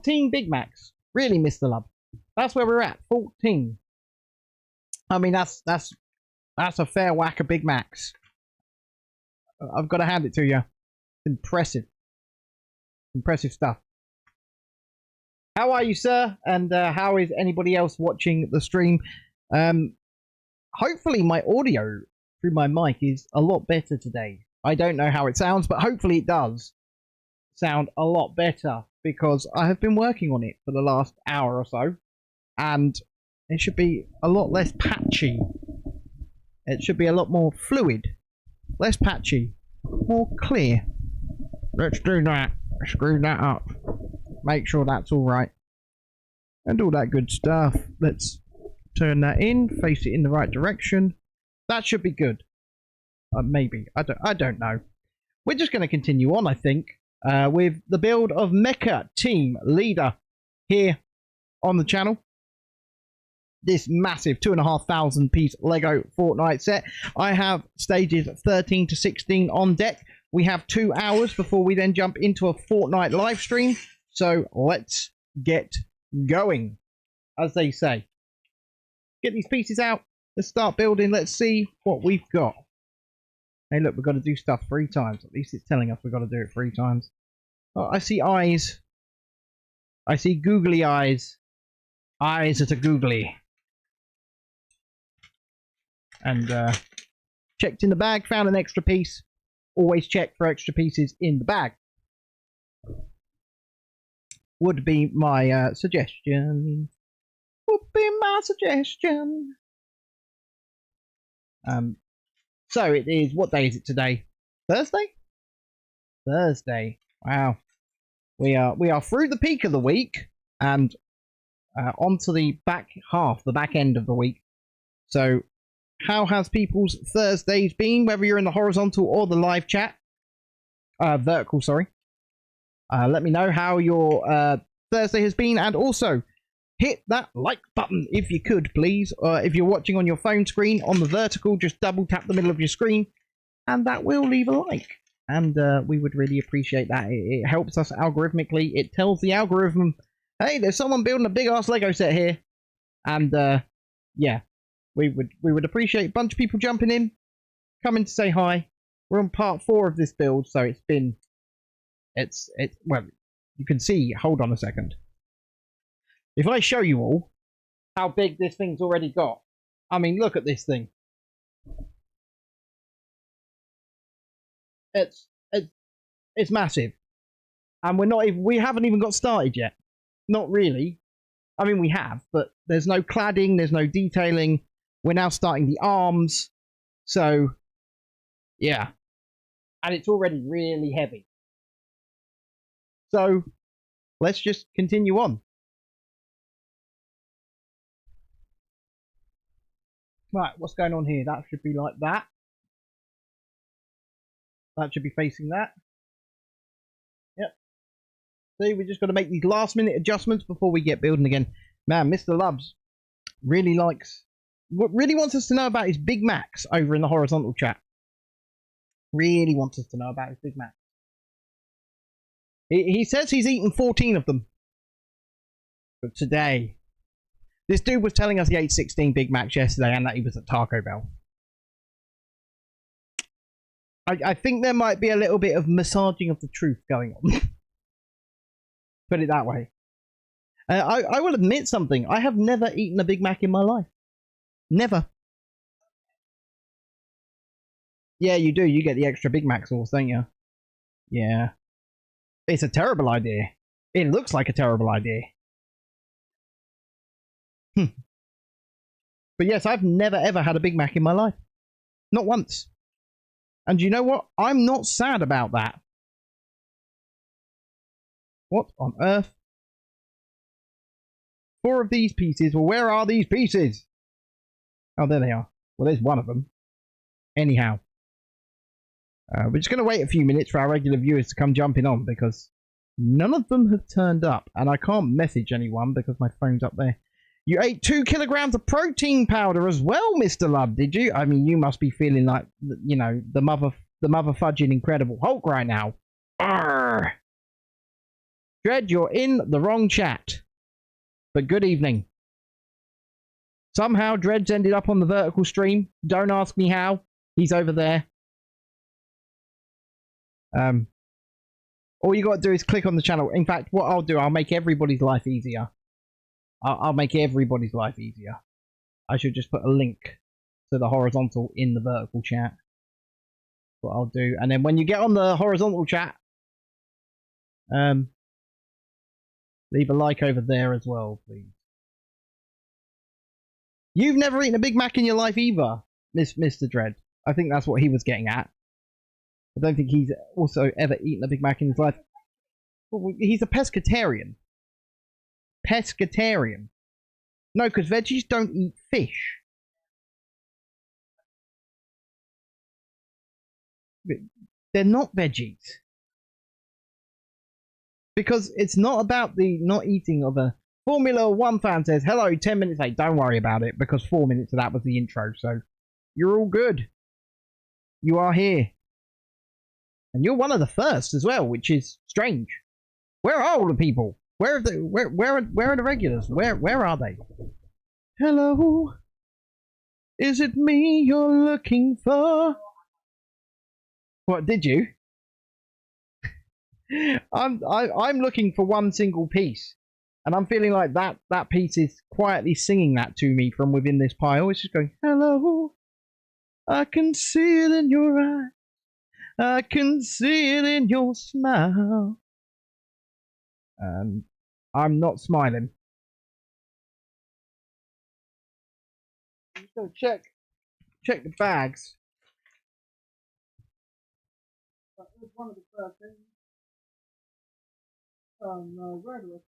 14 Big Macs. Really, Mr. Love. That's where we're at. 14. I mean, that's a fair whack of Big Macs. I've got to hand it to you. It's impressive. Impressive stuff. How are you, sir? And how is anybody else watching the stream? Hopefully my audio through my mic is a lot better today. I don't know how it sounds, but hopefully it does sound a lot better, because I have been working on it for the last hour or so, and it should be a lot less patchy. It should be a lot more fluid, less patchy, more clear. Let's do that. Screw that up. Make sure that's all right. And all that good stuff. Let's turn that in, face it in the right direction. That should be good. Maybe. I don't know. We're just going to continue on, I think, with the build of Mecha Team Leader here on the channel. This massive 2,500 piece Lego Fortnite set. I have stages 13 to 16 on deck. We have 2 hours before we then jump into a Fortnite live stream. So let's get going, as they say. Get these pieces out. Let's start building. Let's see what we've got. Hey, look, we've got to do stuff 3 times. At least it's telling us we've got to do it 3 times. Oh, I see eyes. I see googly eyes. Eyes that are googly. And checked in the bag, found an extra piece. Always check for extra pieces in the bag. Would be my suggestion. Would be my suggestion. So it is, what day is it today? Thursday? Thursday. Wow. We are through the peak of the week and onto the back half, the back end of the week. So how has people's Thursdays been, whether you're in the horizontal or the live chat? Vertical, sorry. Let me know how your Thursday has been, and also hit that like button if you could, please. If you're watching on your phone screen, on the vertical, just double tap the middle of your screen, and that will leave a like. And we would really appreciate that. It helps us algorithmically. It tells the algorithm, hey, there's someone building a big ass Lego set here. And yeah, we would appreciate a bunch of people jumping in, coming to say hi. We're on part 4 of this build, so it's well, you can see. Hold on a second. If I show you all how big this thing's already got, I mean, look at this thing. It's massive, and we haven't even got started yet. Not really. I mean, we have, but there's no cladding, there's no detailing. We're now starting the arms, so yeah, and it's already really heavy. So let's just continue on. Right, what's going on here? That should be like that. That should be facing that. Yep. See, we just got to make these last minute adjustments before we get building again. Man, Mr. Loves really wants us to know about his Big Macs over in the horizontal chat. Really wants us to know about his Big Macs. He says he's eaten 14 of them. But today, this dude was telling us he ate 16 Big Macs yesterday and that he was at Taco Bell. I think there might be a little bit of massaging of the truth going on. Put it that way. I will admit something. I have never eaten a Big Mac in my life. Never. Yeah, you do. You get the extra Big Mac sauce, don't you? Yeah. It's a terrible idea. It looks like a terrible idea. But yes, I've never ever had a Big Mac in my life. Not once. And you know what? I'm not sad about that. What on earth? 4 of these pieces. Well, where are these pieces? Oh, there they are. Well, there's one of them. Anyhow. We're just going to wait a few minutes for our regular viewers to come jumping on, because none of them have turned up. And I can't message anyone because my phone's up there. You ate 2 kilograms of protein powder as well, Mr. Love, did you? I mean, you must be feeling like, you know, the mother fudging Incredible Hulk right now. Arrgh. Dread, you're in the wrong chat. But good evening. Somehow Dread's ended up on the vertical stream. Don't ask me how. He's over there. All you got to do is click on the channel. In fact, what I'll do, I'll make everybody's life easier. I'll make everybody's life easier. I should just put a link to the horizontal in the vertical chat. What I'll do. And then when you get on the horizontal chat, leave a like over there as well, please. You've never eaten a Big Mac in your life either, Mr. Dread. I think that's what he was getting at. I don't think he's also ever eaten a Big Mac in his life. Well, he's a pescatarian. Pescatarian. No, because veggies don't eat fish. They're not veggies. Because it's not about the not eating of a... Formula 1 fan says, hello, 10 minutes late. Don't worry about it, because 4 minutes of that was the intro, so you're all good. You are here. And you're one of the first as well, which is strange. Where are all the people? Where are the regulars? Where are they? Hello? Is it me you're looking for? What, did you? I'm looking for one single piece. And I'm feeling like that piece is quietly singing that to me from within this pile. It's just going, hello, I can see it in your eyes. I can see it in your smile. And I'm not smiling. I'm just going to check the bags. That was one of the first things. Oh no, where do I...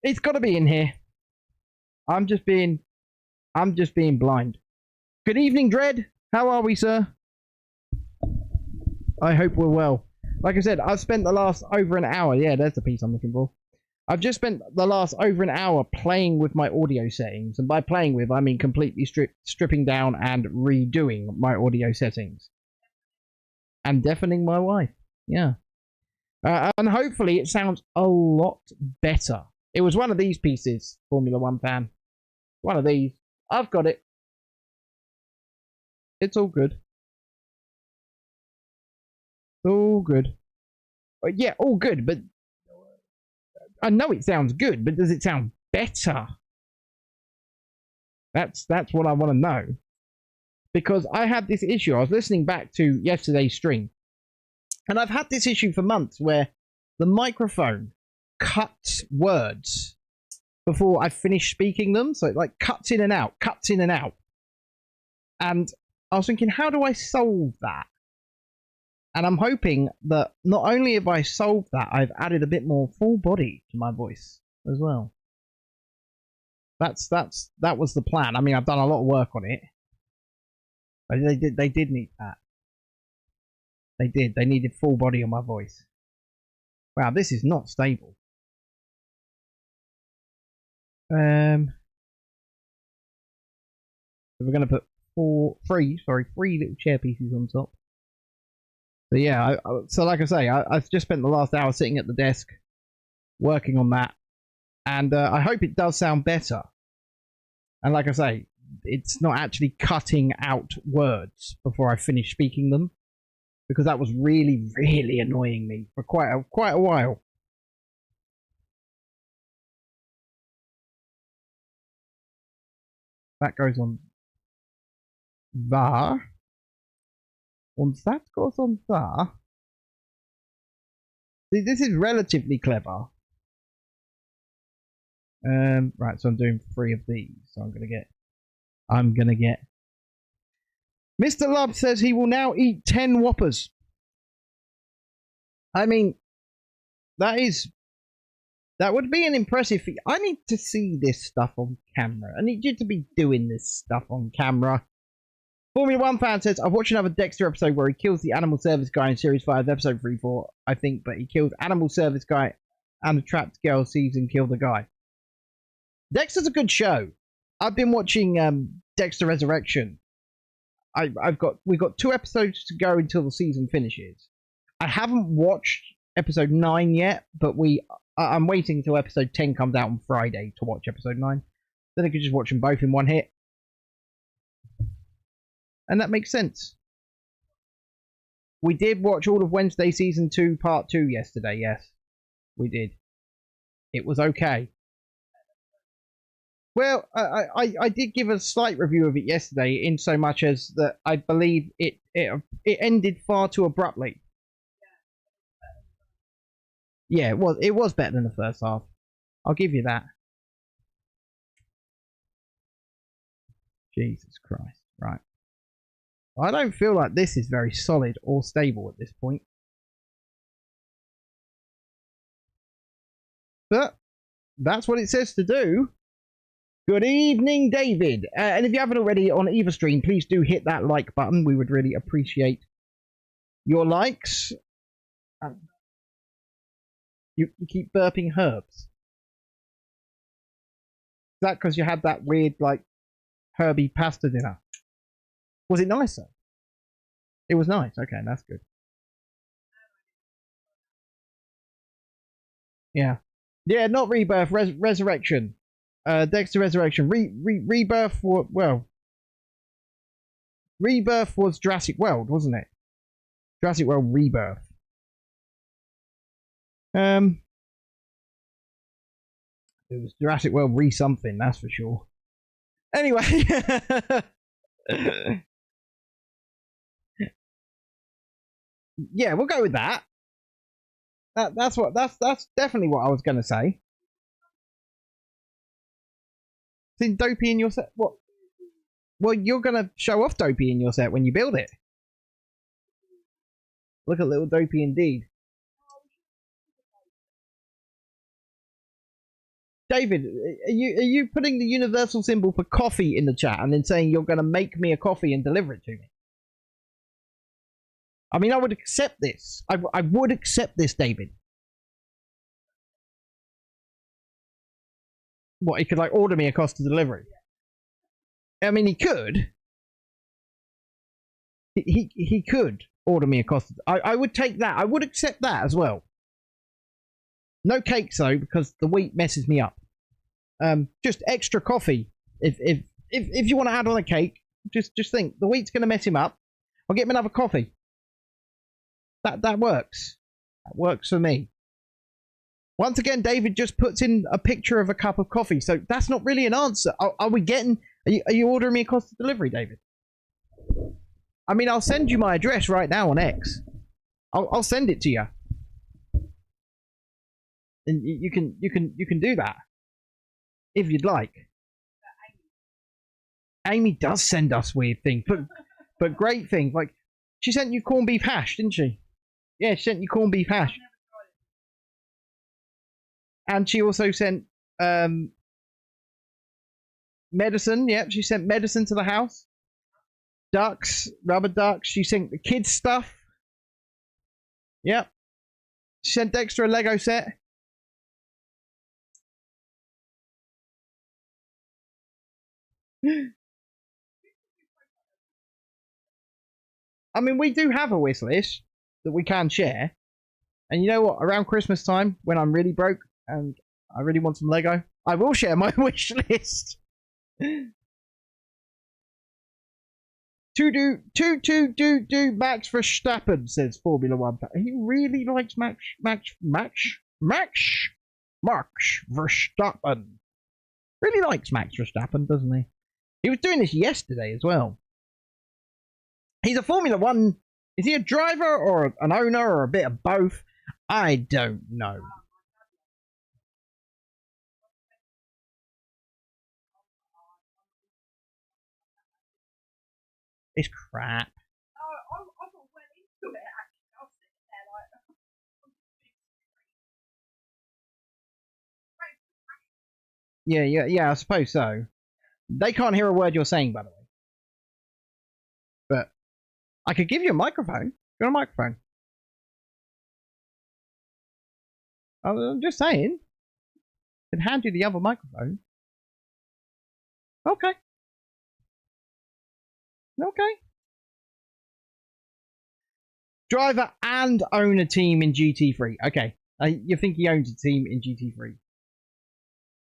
It's got to be in here. I'm just being blind. Good evening, Dread. How are we, sir? I hope we're well. Like I said, I've spent the last over an hour. Yeah, there's the piece I'm looking for. I've just spent the last over an hour playing with my audio settings. And by playing with, I mean completely stripping down and redoing my audio settings. And deafening my wife. Yeah. And hopefully it sounds a lot better. It was one of these pieces, Formula 1 fan. One of these. I've got it. It's all good. All good. Yeah, all good, but I know it sounds good, but does it sound better? That's what I want to know. Because I had this issue. I was listening back to yesterday's stream. And I've had this issue for months where the microphone cuts words before I finish speaking them. So it like cuts in and out, cuts in and out. And I was thinking, how do I solve that? And I'm hoping that not only have I solved that, I've added a bit more full body to my voice as well. That was the plan. I mean, I've done a lot of work on it. But they did need that. They did. They needed full body on my voice. Wow, this is not stable. So we're going to put three little chair pieces on top. So yeah, so like I say, I've just spent the last hour sitting at the desk working on that, and I hope it does sound better. And like I say, it's not actually cutting out words before I finish speaking them, because that was really, really annoying me for quite a while. That goes on da. Und that goes on da. See, this is relatively clever. Right, so I'm doing 3 of these. So I'm gonna get. Mr. Love says he will now eat 10 Whoppers. I mean, that would be an impressive feat. I need to see this stuff on camera. I need you to be doing this stuff on camera. Formula 1 fan says, I've watched another Dexter episode where he kills the animal service guy in Series 5, episode 3-4, I think, but he kills animal service guy and the trapped girl sees him kill the guy. Dexter's a good show. I've been watching Dexter Resurrection. we've got 2 episodes to go until the season finishes. I haven't watched episode 9 yet, but I'm waiting until episode 10 comes out on Friday to watch episode 9. Then I could just watch them both in one hit. And that makes sense. We did watch all of Wednesday season 2 part 2 yesterday, yes. We did. It was okay. Well, I did give a slight review of it yesterday, in so much as that I believe it ended far too abruptly. Yeah, it was better than the first half. I'll give you that. Jesus Christ. Right. I don't feel like this is very solid or stable at this point. But that's what it says to do. Good evening, David. And if you haven't already on either stream, please do hit that like button. We would really appreciate your likes. You keep burping herbs. Is that because you had that weird, like, herby pasta dinner? Was it nice, though? It was nice. Okay, that's good. Yeah. Yeah, not Rebirth, Resurrection. Dexter Resurrection. Rebirth, well, Rebirth was Jurassic World, wasn't it? Jurassic World Rebirth. It was Jurassic World re-something, that's for sure. Anyway. Yeah, we'll go with that. That's definitely what I was gonna say. Seen Dopey in your set? What? Well, you're gonna show off Dopey in your set when you build it. Look at little Dopey indeed. David, are you putting the universal symbol for coffee in the chat and then saying you're gonna make me a coffee and deliver it to me? I mean, I would accept this. I would accept this, David. What, he could, like, order me a Costa delivery? I mean, he could. He could order me a Costa. I would take that. I would accept that as well. No cakes, though, because the wheat messes me up. Just extra coffee. If you want to add on a cake, just think the wheat's going to mess him up. I'll get him another coffee. That works. That works for me. Once again, David just puts in a picture of a cup of coffee, so that's not really an answer. Are we getting? Are you ordering me a Costa delivery, David? I mean, I'll send you my address right now on X. I'll send it to you, and you can do that if you'd like. Amy does send us weird things, but great things. Like, she sent you corned beef hash, didn't she? Yeah, she sent you corned beef hash. And she also sent medicine. Yep, she sent medicine to the house. Ducks, rubber ducks. She sent the kids stuff. Yep. She sent Dexter a Lego set. I mean, we do have a wish list that we can share. And you know what? Around Christmas time, when I'm really broke and I really want some Lego, I will share my wish list. Do Max Verstappen, says Formula One. He really likes Max Verstappen. Really likes Max Verstappen, doesn't he? He was doing this yesterday as well. He's a Formula One. Is he a driver or an owner or a bit of both? I don't know. It's crap. Yeah, I suppose so. They can't hear a word you're saying, by the way. But I could give you a microphone. Got a microphone. I'm just saying. I can hand you the other microphone. Okay. Okay. Driver and own a team in GT3. Okay. You think he owns a team in GT3?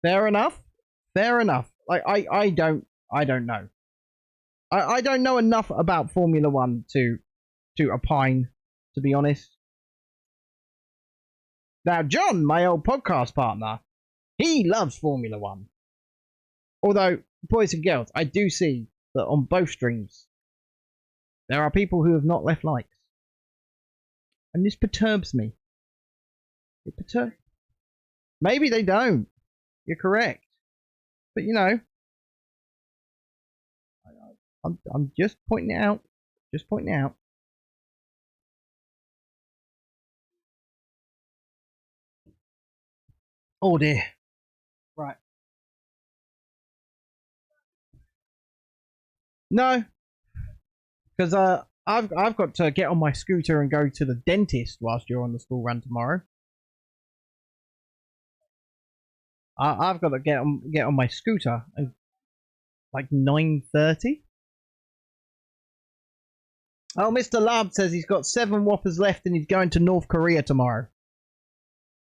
Fair enough. Fair enough. Like I don't know. I don't know enough about Formula One to opine, to be honest. Now, John, my old podcast partner, he loves Formula One. Although, boys and girls, I do see that on both streams, there are people who have not left likes. And this perturbs me. It perturbs. Maybe they don't. You're correct. But, you know, I'm just pointing it out. Just pointing it out. Oh dear. Right. No. Because I've got to get on my scooter and go to the dentist whilst you're on the school run tomorrow. I've got to get on my scooter at like 9:30. Oh, Mr. Lab says he's got 7 Whoppers left and he's going to North Korea tomorrow.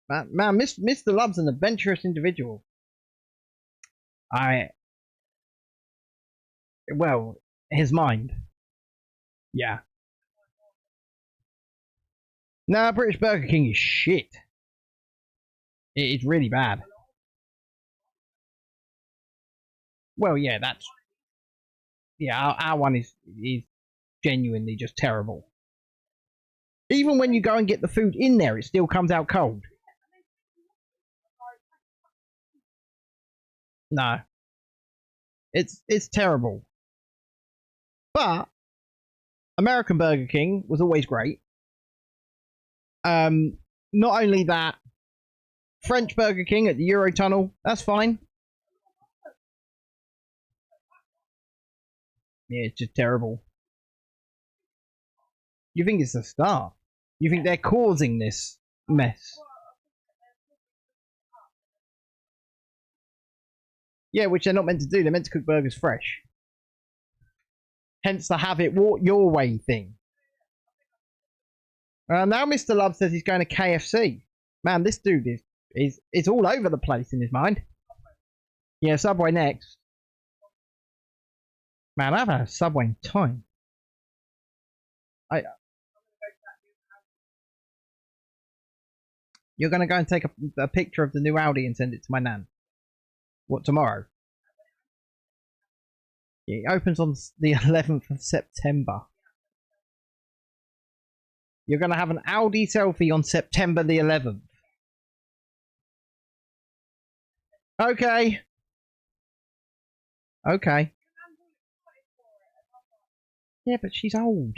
Man, Mr. Love's an adventurous individual. Well, his mind. Yeah. Nah, British Burger King is shit. It's really bad. Well, yeah, that's... Yeah, our one is genuinely just terrible. Even when you go and get the food in there, it still comes out cold. No. It's terrible. But American Burger King was always great. Not only that, French Burger King at the Eurotunnel, that's fine. Yeah, it's just terrible. You think it's the start? You think they're causing this mess? Yeah, which they're not meant to do. They're meant to cook burgers fresh. Hence the have it your way thing. Now Mr. Love says he's going to KFC. Man, this dude is all over the place in his mind. Yeah, Subway next. Man, I've had a Subway in time. You're going to go and take a picture of the new Audi and send it to my nan. What, tomorrow? It opens on the 11th of September. You're going to have an Audi selfie on September the 11th. Okay. Okay. Yeah, but she's old.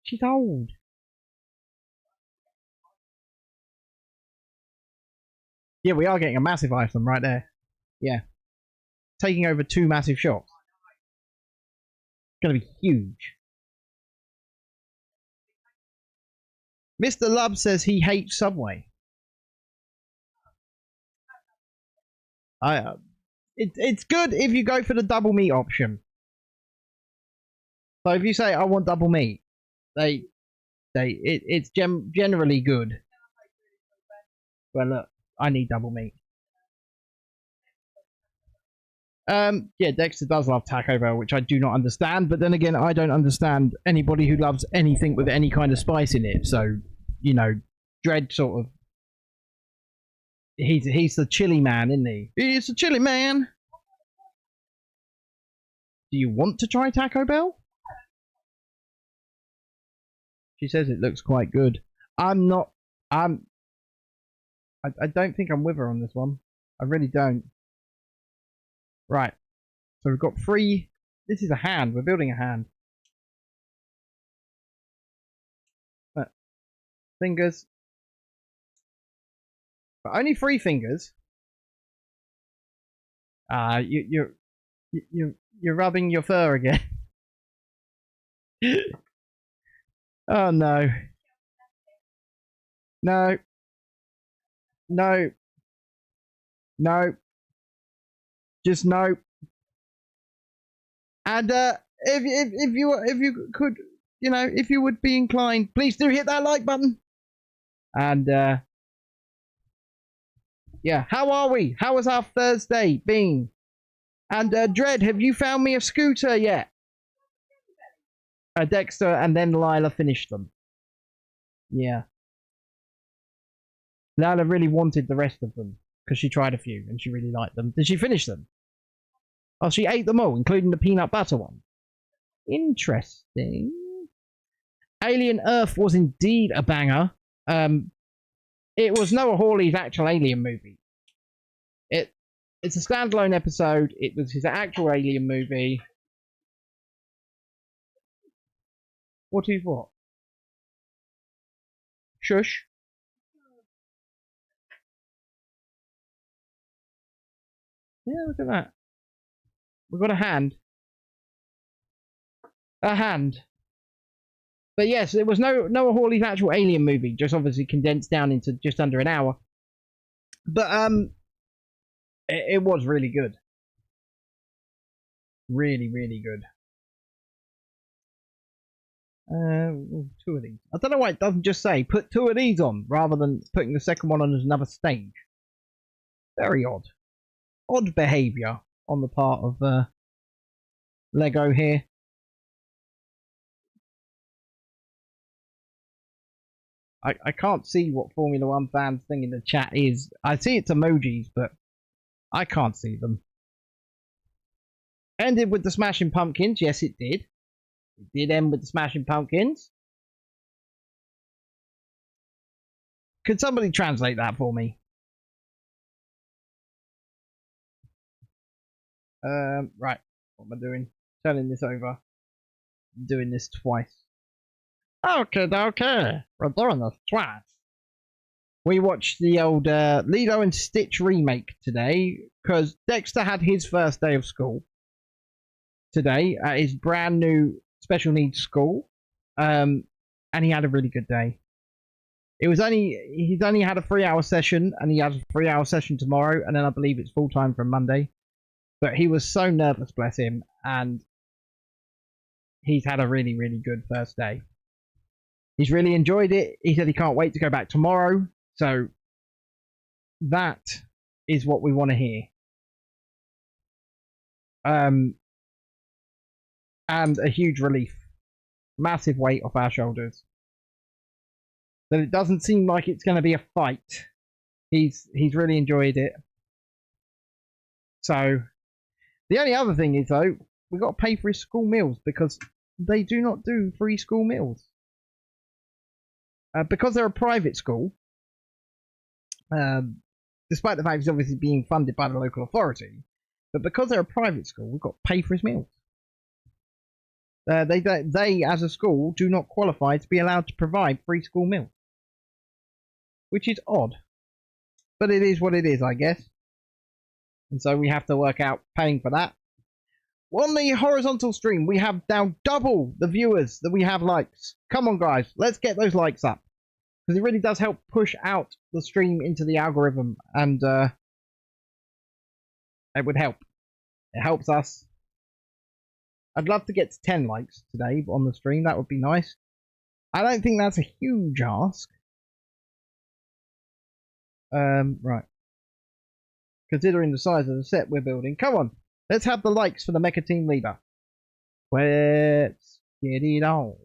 She's old. Yeah, we are getting a massive item right there. Yeah. Taking over 2 massive shops. It's going to be huge. Mr. Lub says he hates Subway. It's good if you go for the double meat option. So if you say I want double meat, it's generally good. Well, look, I need double meat. Yeah, Dexter does love Taco Bell, which I do not understand. But then again, I don't understand anybody who loves anything with any kind of spice in it. So, you know, Dredd sort of... He's the chili man, isn't he? He's the chili man! Do you want to try Taco Bell? She says it looks quite good. I'm not... I don't think I'm with her on this one. I really don't. Right. So we've got 3... This is a hand. We're building a hand. Fingers. But only 3 fingers. You're rubbing your fur again. Oh no. No. No. No. Just no. And if you could you know, if you would be inclined, please do hit that like button. And yeah, how are we? How has our Thursday been? And Dread, have you found me a scooter yet? Dexter and then Lila finished them. Yeah. Lila really wanted the rest of them because she tried a few and she really liked them. Did she finish them? Oh, she ate them all, including the peanut butter one. Interesting. Alien Earth was indeed a banger. It was Noah Hawley's actual Alien movie. It's a standalone episode. It was his actual Alien movie. What is what? Shush. Yeah, look at that. We've got a hand. A hand. But yes, it was Noah Hawley's actual Alien movie, just obviously condensed down into just under an hour. But it was really good. Really, really good. Two of these. I don't know why it doesn't just say put two of these on rather than putting the second one on as another stage. Very odd. Odd behaviour on the part of Lego here. I can't see what Formula One fans thing in the chat is. I see it's emojis, but I can't see them. Ended with the Smashing Pumpkins. Yes, it did. It did end with the Smashing Pumpkins. Could somebody translate that for me? Right. What am I doing? Turning this over. I'm doing this twice. Okay. We're doing this twice. We watched the old Lilo and Stitch remake today because Dexter had his first day of school today at his brand new special needs school, and he had a really good day. He's only had a 3-hour session, and he has a 3-hour session tomorrow, and then I believe it's full time from Monday. But he was so nervous, bless him, and he's had a really, really good first day. He's really enjoyed it. He said he can't wait to go back tomorrow. So that is what we want to hear. And a huge relief. Massive weight off our shoulders. That it doesn't seem like it's going to be a fight. He's really enjoyed it. So the only other thing is though, we've got to pay for his school meals because they do not do free school meals. Because they're a private school, despite the fact it's obviously being funded by the local authority, but because they're a private school, we've got to pay for his meals. They, as a school, do not qualify to be allowed to provide free school meals, which is odd, but it is what it is, I guess. And so we have to work out paying for that. On the horizontal stream, we have now double the viewers that we have likes. Come on, guys, let's get those likes up. Because it really does help push out the stream into the algorithm, and it would help. It helps us. I'd love to get to 10 likes today on the stream. That would be nice. I don't think that's a huge ask. Right. Considering the size of the set we're building. Come on. Let's have the likes for the Mecha Team Leader. Let's get it on.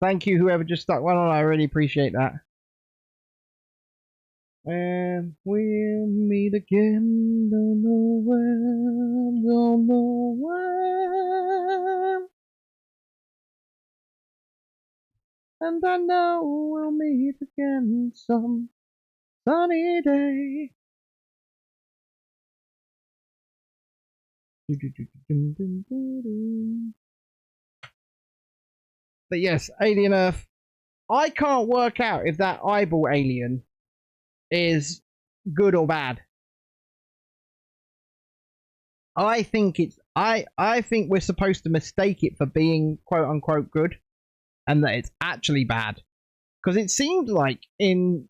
Thank you, whoever just stuck one on. I really appreciate that. And we'll meet again. Don't know when. Don't know when. And I know we'll meet again some sunny day. But yes, Alien Earth. I can't work out if that eyeball alien is good or bad. I think it's I think we're supposed to mistake it for being quote unquote good, and that it's actually bad. Because it seemed like in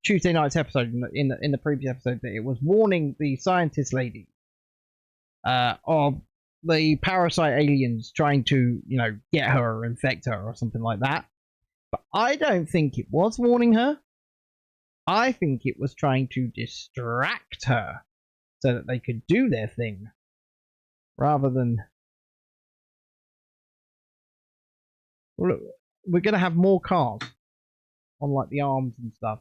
Tuesday night's episode, in the previous episode, that it was warning the scientist lady of the parasite aliens trying to, you know, get her or infect her or something like that. But I don't think it was warning her. I think it was trying to distract her so that they could do their thing rather than. Well, look, we're going to have more cars on like the arms and stuff.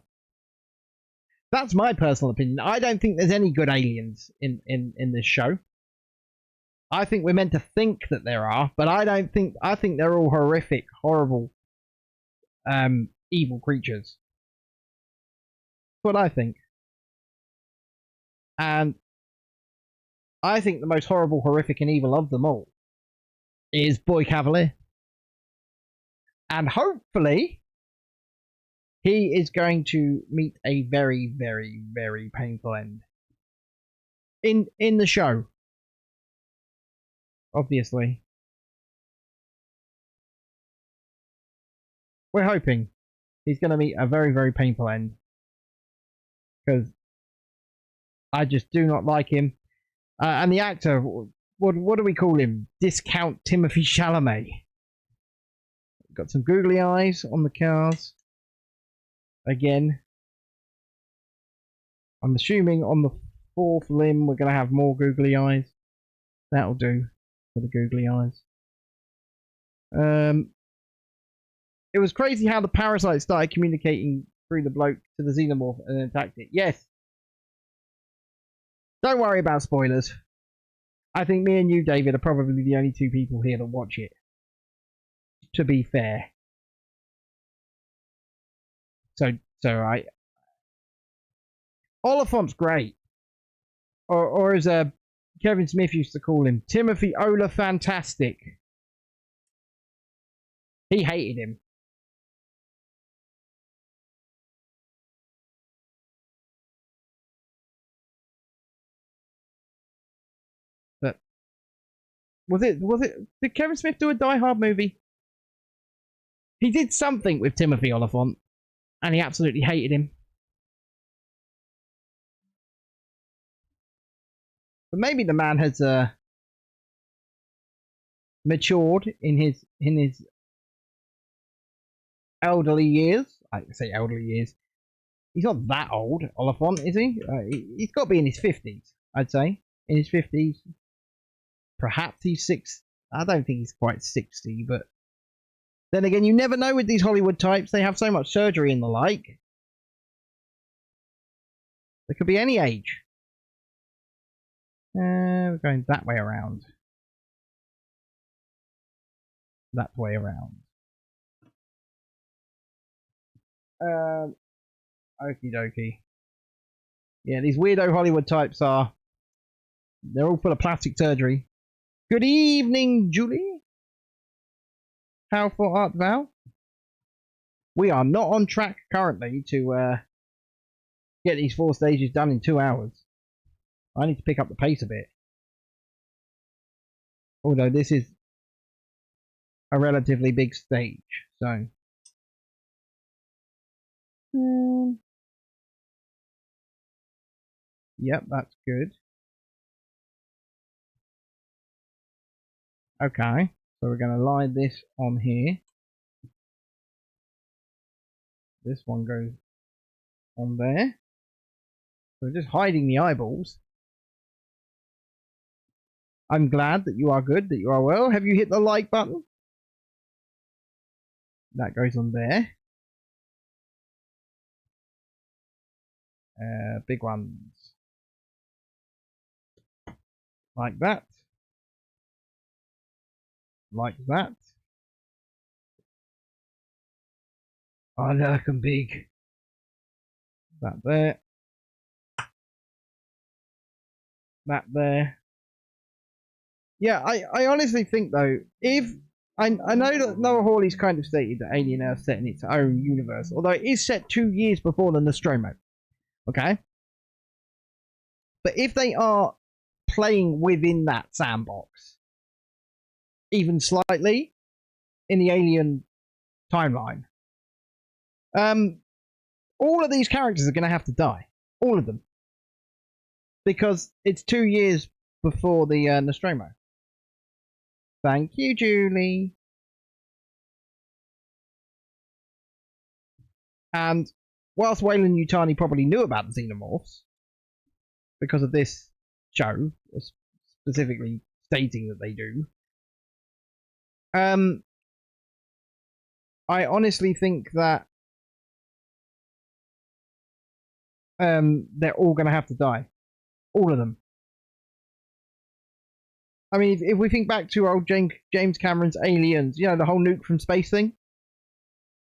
That's my personal opinion. I don't think there's any good aliens in this show. I think we're meant to think that there are, but I don't think. I think they're all horrific, horrible, evil creatures. That's what I think. And I think the most horrible, horrific, and evil of them all is Boy Cavalier. And hopefully, he is going to meet a very, very, very painful end. In the show. Obviously. We're hoping he's going to meet a very, very painful end. Because I just do not like him. And the actor, what do we call him? Discount Timothy Chalamet. Got some googly eyes on the cars. Again. I'm assuming on the fourth limb we're going to have more googly eyes. That'll do for the googly eyes. It was crazy how the parasite started communicating through the bloke to the xenomorph and then attacked it. Yes. Don't worry about spoilers. I think me and you, David, are probably the only two people here that watch it. To be fair. So Oliphant's great. Or as Kevin Smith used to call him, Timothy Ola Fantastic. He hated him. But was it did Kevin Smith do a Die Hard movie? He did something with Timothy Oliphant and he absolutely hated him. But maybe the man has matured in his elderly years. I say elderly years. He's not that old, Oliphant, is he? He's got to be in his 50s, I'd say. In his 50s. Perhaps he's 6. I don't think he's quite 60, but then again, you never know with these Hollywood types. They have so much surgery and the like. They could be any age. We're going that way around. That way around. Okie dokie. Yeah, these weirdo Hollywood types are. They're all full of plastic surgery. Good evening, Julie. How for art thou? We are not on track currently to get these 4 stages done in 2 hours. I need to pick up the pace a bit. Although this is a relatively big stage, so. Yep, that's good. Okay, so we're going to line this on here. This one goes on there. So we're just hiding the eyeballs. I'm glad that you are good, that you are well. Have you hit the like button? That goes on there. Big ones. Like that. Like that. Oh, look, I'm big. That there. That there. Yeah, I honestly think though, if I know that Noah Hawley's kind of stated that Alien Earth set in its own universe, although it is set 2 years before the Nostromo. Okay? But if they are playing within that sandbox, even slightly, in the Alien timeline, all of these characters are going to have to die. All of them. Because it's 2 years before the Nostromo. Thank you, Julie. And whilst Wayland Yutani probably knew about the xenomorphs because of this show, specifically stating that they do, I honestly think that they're all going to have to die. All of them. I mean, if we think back to old James Cameron's Aliens, you know, the whole nuke from space thing,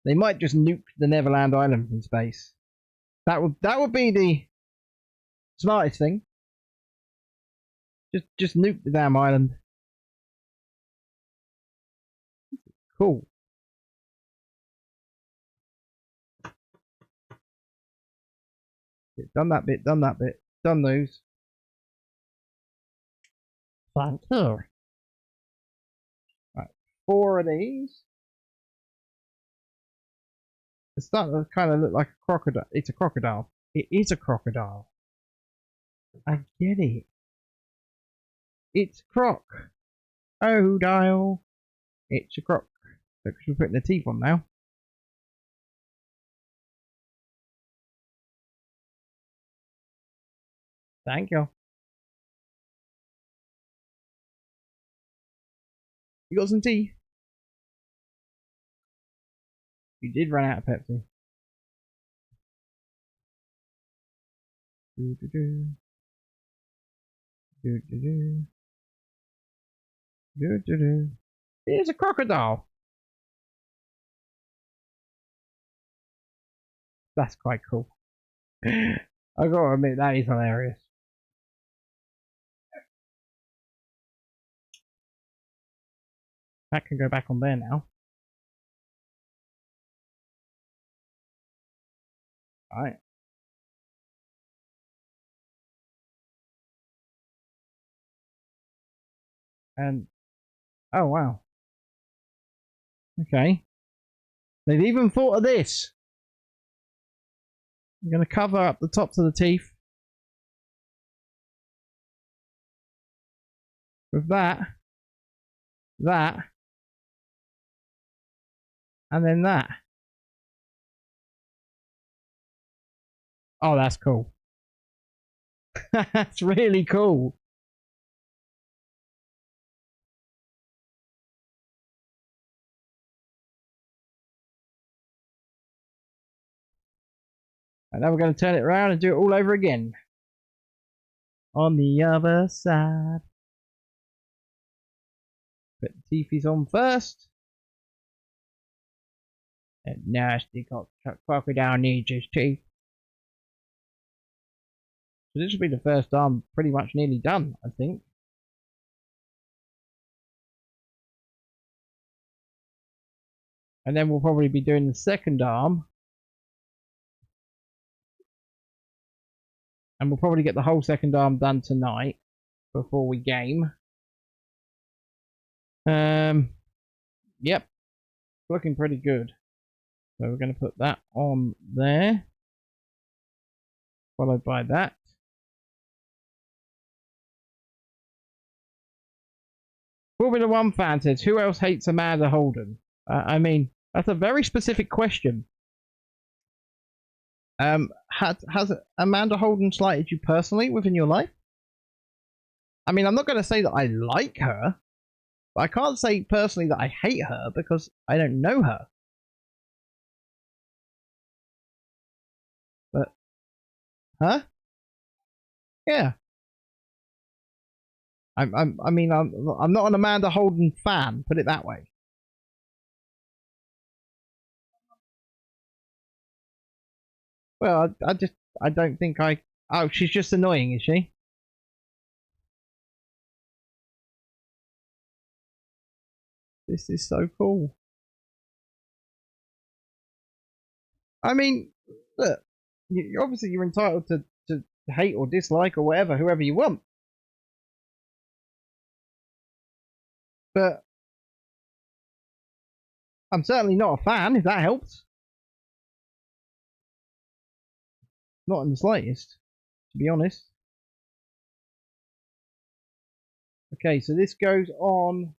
they might just nuke the Neverland Island from space. That would be the smartest thing. Just nuke the damn island. Cool. Done that bit. Done that bit. Done those. Thank you. Right, 4 of these. It's starting to kind of look like a crocodile. It's a crocodile. It is a crocodile. I get it. It's croc. Oh, dial. It's a croc. Because we're putting the teeth on now. Thank you. You got some tea? You did run out of Pepsi. Do do do. Do do do. Do do do. It's a crocodile. That's quite cool. I gotta admit, that is hilarious. That can go back on there now. Alright. And oh wow. Okay. They've even thought of this. I'm gonna cover up the tops of the teeth with that, and then that. Oh, that's cool. That's really cool. And now we're going to turn it around and do it all over again. On the other side. Put the teethies on first. That nasty crocodile needs his teeth. So this will be the first arm pretty much nearly done, I think. And then we'll probably be doing the second arm. And we'll probably get the whole second arm done tonight before we game. Yep. Looking pretty good. So we're going to put that on there. Followed by that. Formula One fan says, who else hates Amanda Holden? I mean, that's a very specific question. Has Amanda Holden slighted you personally within your life? I mean, I'm not going to say that I like her, but I can't say personally that I hate her because I don't know her. But, huh? Yeah. I mean, I'm not an Amanda Holden fan. Put it that way. Well, I don't think I. Oh, she's just annoying, is she? This is so cool. I mean, look, obviously you're entitled to hate or dislike or whatever, whoever you want. But I'm certainly not a fan, if that helps. Not in the slightest, to be honest. Okay, so this goes on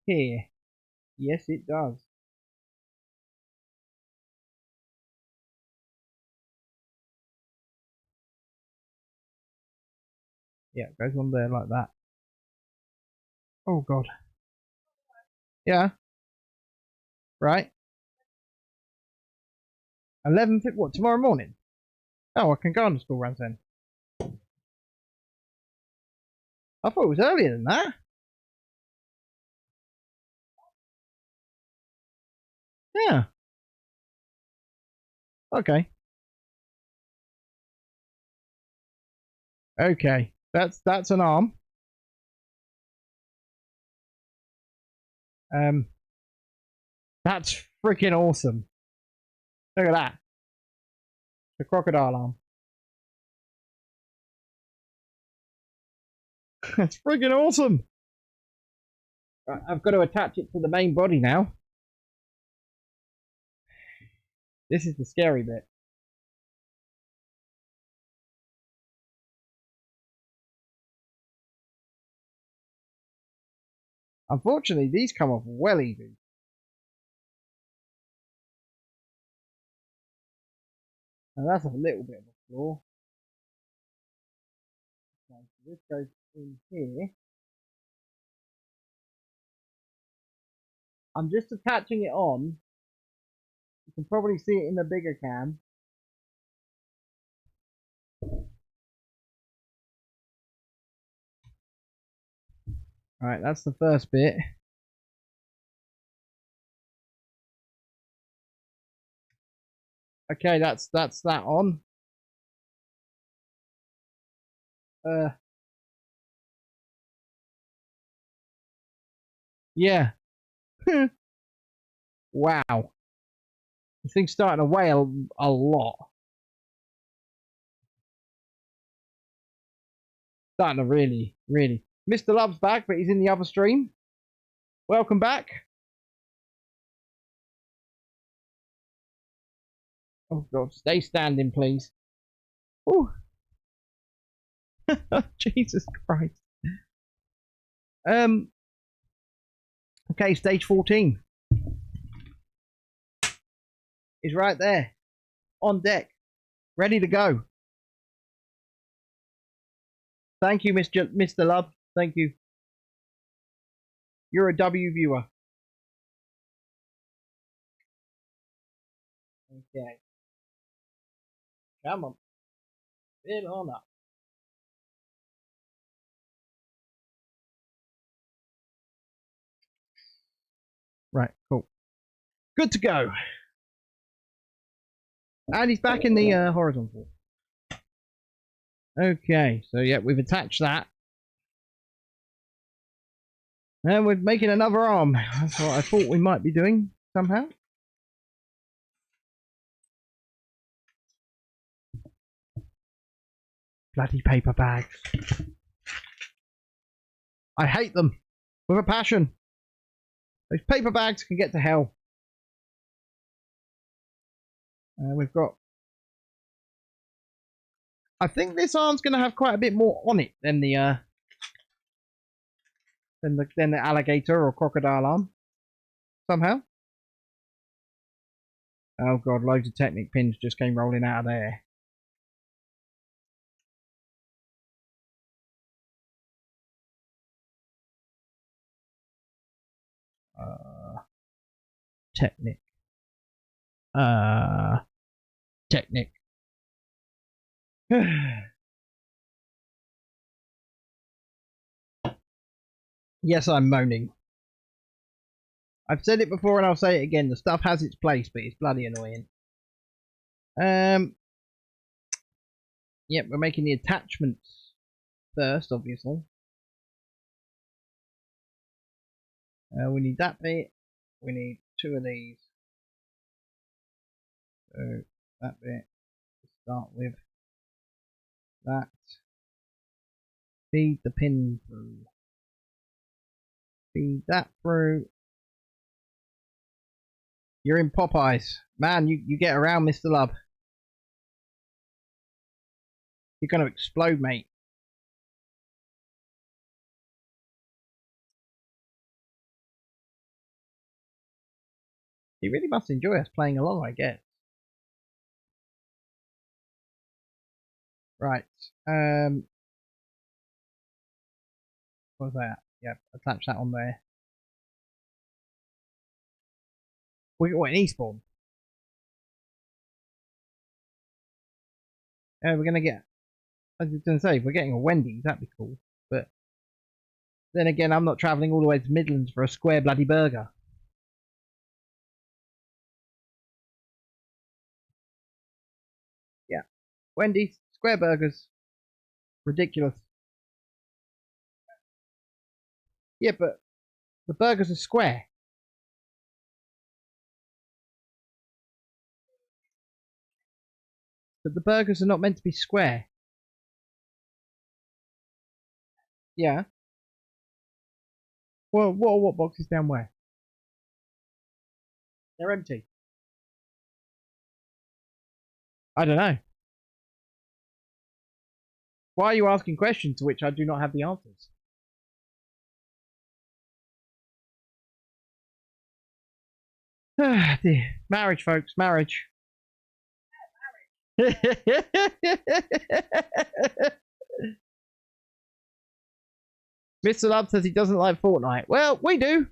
here. Yes, it does. Yeah, it goes on there like that. Oh god. Yeah. Right. 11. What, tomorrow morning? Oh, I can go on the school runs then. I thought it was earlier than that. Yeah. Okay. Okay. That's an arm. Um, that's freaking awesome. Look at that. The crocodile arm. That's freaking awesome. Right, I've got to attach it to the main body now. This is the scary bit. Unfortunately, these come off well easy. And that's a little bit of a flaw. Okay, so this goes in here. I'm just attaching it on. You can probably see it in the bigger cam. Alright, that's the first bit. Okay, that's that on. Yeah. Wow. This thing's starting to weigh a lot. Starting to really. Mr. Love's back, but he's in the other stream. Welcome back. Oh god, stay standing, please. Oh, Jesus Christ. Okay, stage 14 is right there, on deck, ready to go. Thank you, Mr. Love. Thank you. You're a W viewer. Okay. Come on. Fill on up. Right, cool. Good to go. And he's back in the horizontal. Okay, so yeah, we've attached that. And we're making another arm. That's what I thought we might be doing somehow. Bloody paper bags. I hate them with a passion. Those paper bags can get to hell. We've got... I think this arm's going to have quite a bit more on it than the alligator or crocodile arm. Somehow. Oh god, loads of Technic pins just came rolling out of there. Technic. Technic. Yes, I'm moaning. I've said it before and I'll say it again. The stuff has its place, but it's bloody annoying. Yep, we're making the attachments first, obviously. We need that bit. We need 2 of these. So that bit to start with. That. Feed the pin through. Feed that through. You're in Popeyes. Man, you get around, Mr. Love. You're going to explode, mate. You really must enjoy us playing along, I guess. Right. What's that? Yep, attach that on there. We got an Eastbourne. We're gonna get. I was gonna say, if we're getting a Wendy's, that'd be cool. But then again, I'm not travelling all the way to Midlands for a square bloody burger. Yeah, Wendy's square burgers, ridiculous. Yeah, but the burgers are square. But the burgers are not meant to be square. Yeah. Well, what boxes down where? They're empty. I don't know. Why are you asking questions to which I do not have the answers? Ah, dear. Marriage, folks, marriage. Mr. Love says he doesn't like Fortnite. Well, we do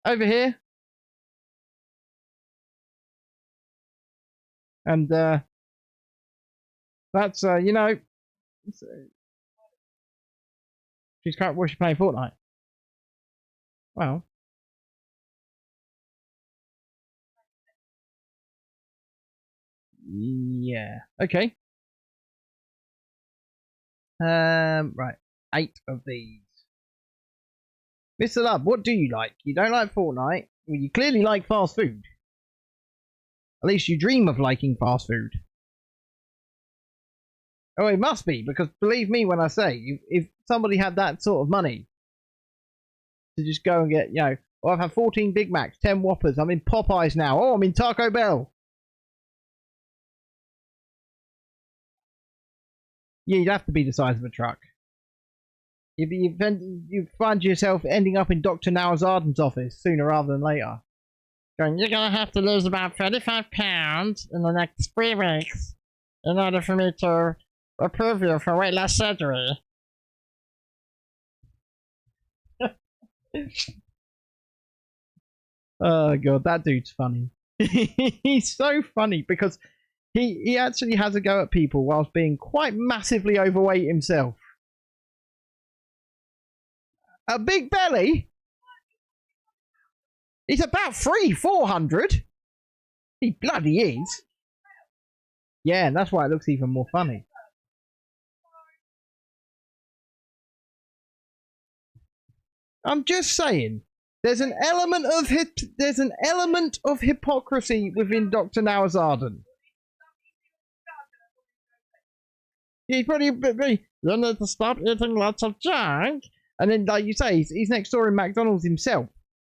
over here. And that's you know, she's playing Fortnite. Well, yeah. Okay. Right. 8 of these. Mr. Love, what do you like? You don't like Fortnite. Well, you clearly like fast food. At least you dream of liking fast food. Oh, it must be, because believe me when I say, if somebody had that sort of money to just go and get, oh, I've had 14 Big Macs, 10 Whoppers, I'm in Popeyes now, oh, I'm in Taco Bell. Yeah, you'd have to be the size of a truck. You find yourself ending up in Dr. Nawazarden's office sooner rather than later. Going, you're going to have to lose about 35 pounds in the next 3 weeks in order for me to approve you for weight loss surgery. Oh god, that dude's funny. He's so funny because he actually has a go at people whilst being quite massively overweight himself. A big belly? He's about 400. He bloody is. Yeah, and that's why it looks even more funny. I'm just saying, there's an element of hypocrisy within Dr. Nawazarden. He's probably you need to stop eating lots of junk. And then, like you say, he's next door in McDonald's himself.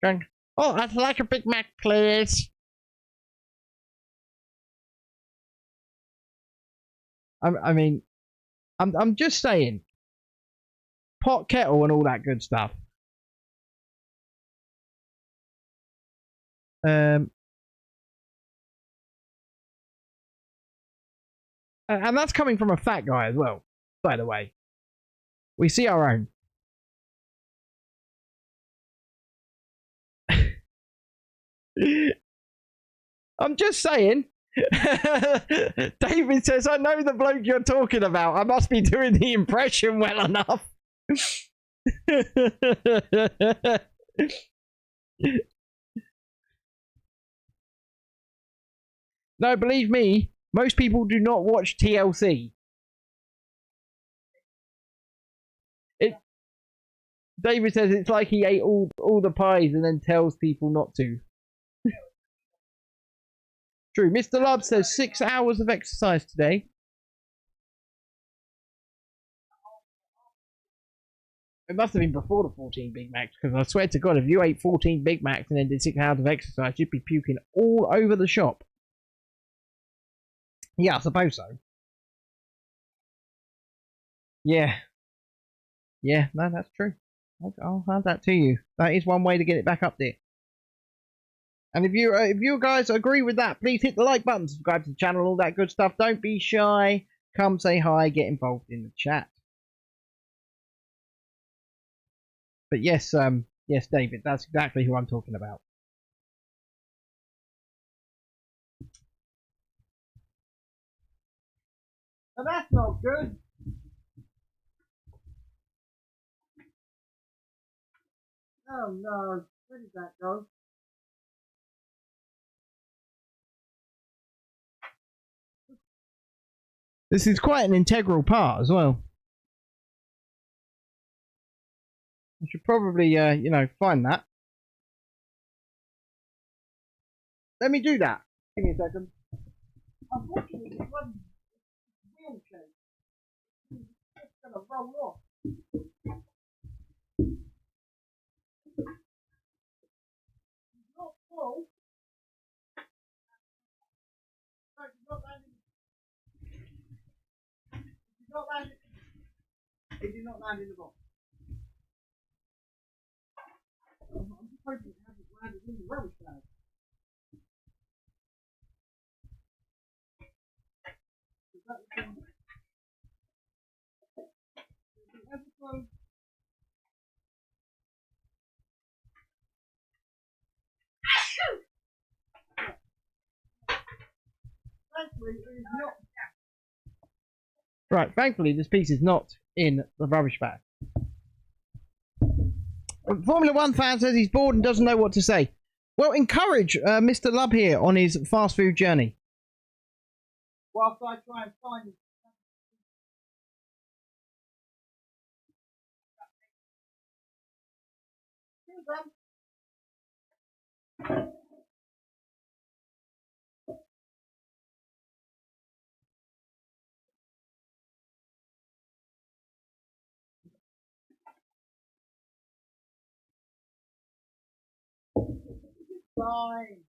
Going, oh, I'd like a Big Mac, please. I mean, I'm just saying, pot kettle and all that good stuff. And that's coming from a fat guy as well, by the way. We see our own. I'm just saying. David says, I know the bloke you're talking about. I must be doing the impression well enough. No, believe me, most people do not watch TLC. David says it's like he ate all the pies and then tells people not to. True. Mr. Love says 6 hours of exercise today. It must have been before the 14 Big Macs, because I swear to God, if you ate 14 Big Macs and then did 6 hours of exercise, you'd be puking all over the shop. Yeah, I suppose so. Yeah. Yeah, no, that's true. I'll have that to you. That is one way to get it back up there. And if you guys agree with that, please hit the like button, subscribe to the channel, all that good stuff. Don't be shy. Come say hi, get involved in the chat. But yes, yes, David, that's exactly who I'm talking about. Now that's not good. Oh no, where did that go? This is quite an integral part as well. I should probably, you know, find that. Let me do that. Give me a second. Unfortunately, it wasn't wheelchair. It's just gonna roll off. It's not full. No, it's not landing. It's not landing. It did not land in the box. I'm just hoping it hasn't landed in the rubbish bag. That was the episode. Thankfully, it is not. Right, thankfully, this piece is not in the rubbish bag. Formula One fan says he's bored and doesn't know what to say. Well, encourage Mr. Lub here on his fast food journey. Whilst I try and find it. Fine.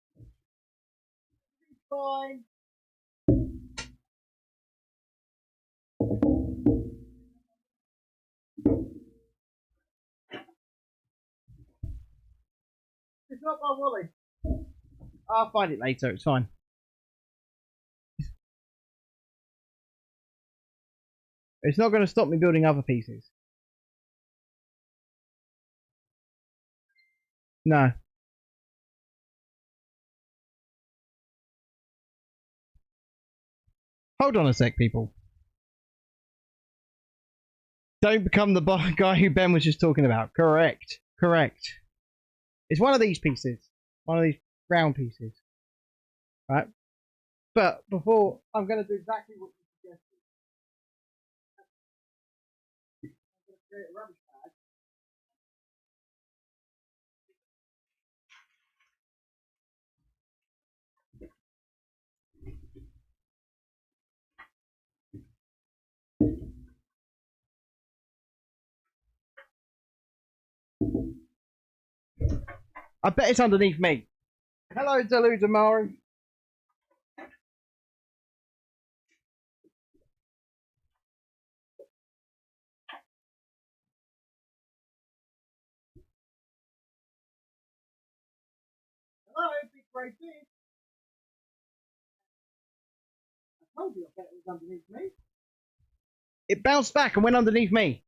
It's fine. It's not my wallet. I'll find it later, it's fine. It's not going to stop me building other pieces. No. Hold on a sec, people. Don't become the guy who Ben was just talking about. Correct. Correct. It's one of these pieces. One of these round pieces. Right? But before, I'm going to do exactly what you suggested. I'm going to create a rubbish bag. I bet it's underneath me. Hello, Deludamari. Hello, big grey fish. I told you I bet it was underneath me. It bounced back and went underneath me.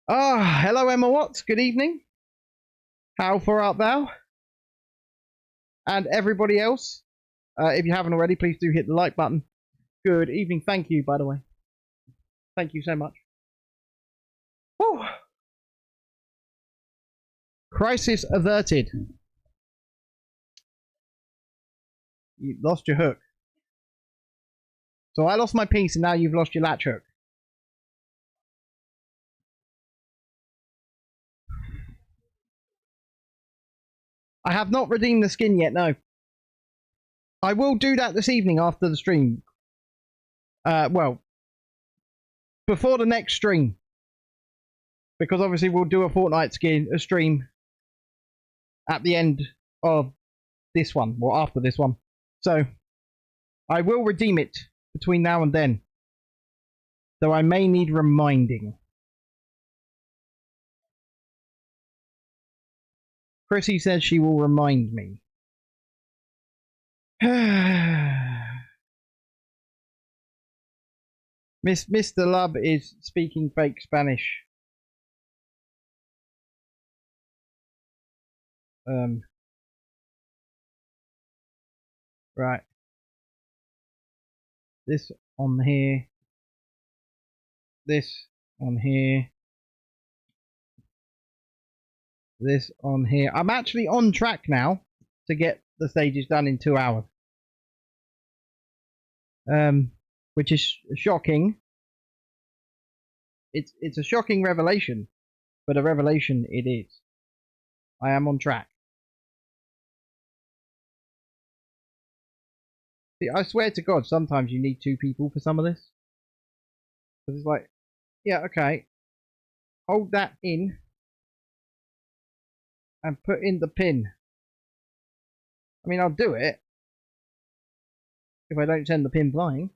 Ah, hello, Emma Watts. Good evening. How far art thou? And everybody else, if you haven't already, please do hit the like button. Good evening. Thank you, by the way. Thank you so much. Whew. Crisis averted. You lost your hook. So I lost my piece and now you've lost your latch hook. I have not redeemed the skin yet, no. I will do that this evening after the stream. Well, before the next stream. Because obviously we'll do a Fortnite stream at the end of this one, or after this one. So, I will redeem it between now and then. So I may need reminding. Chrissy says she will remind me. Mr. Lub is speaking fake Spanish. Right. This on here. This on here. This on here. I'm actually on track now to get the stages done in 2 hours. Which is shocking. It's a shocking revelation, but a revelation it is. I am on track. See, I swear to God, sometimes you need 2 people for some of this. Because it's like, yeah, okay, hold that in and put in the pin. I mean, I'll do it if I don't send the pin flying.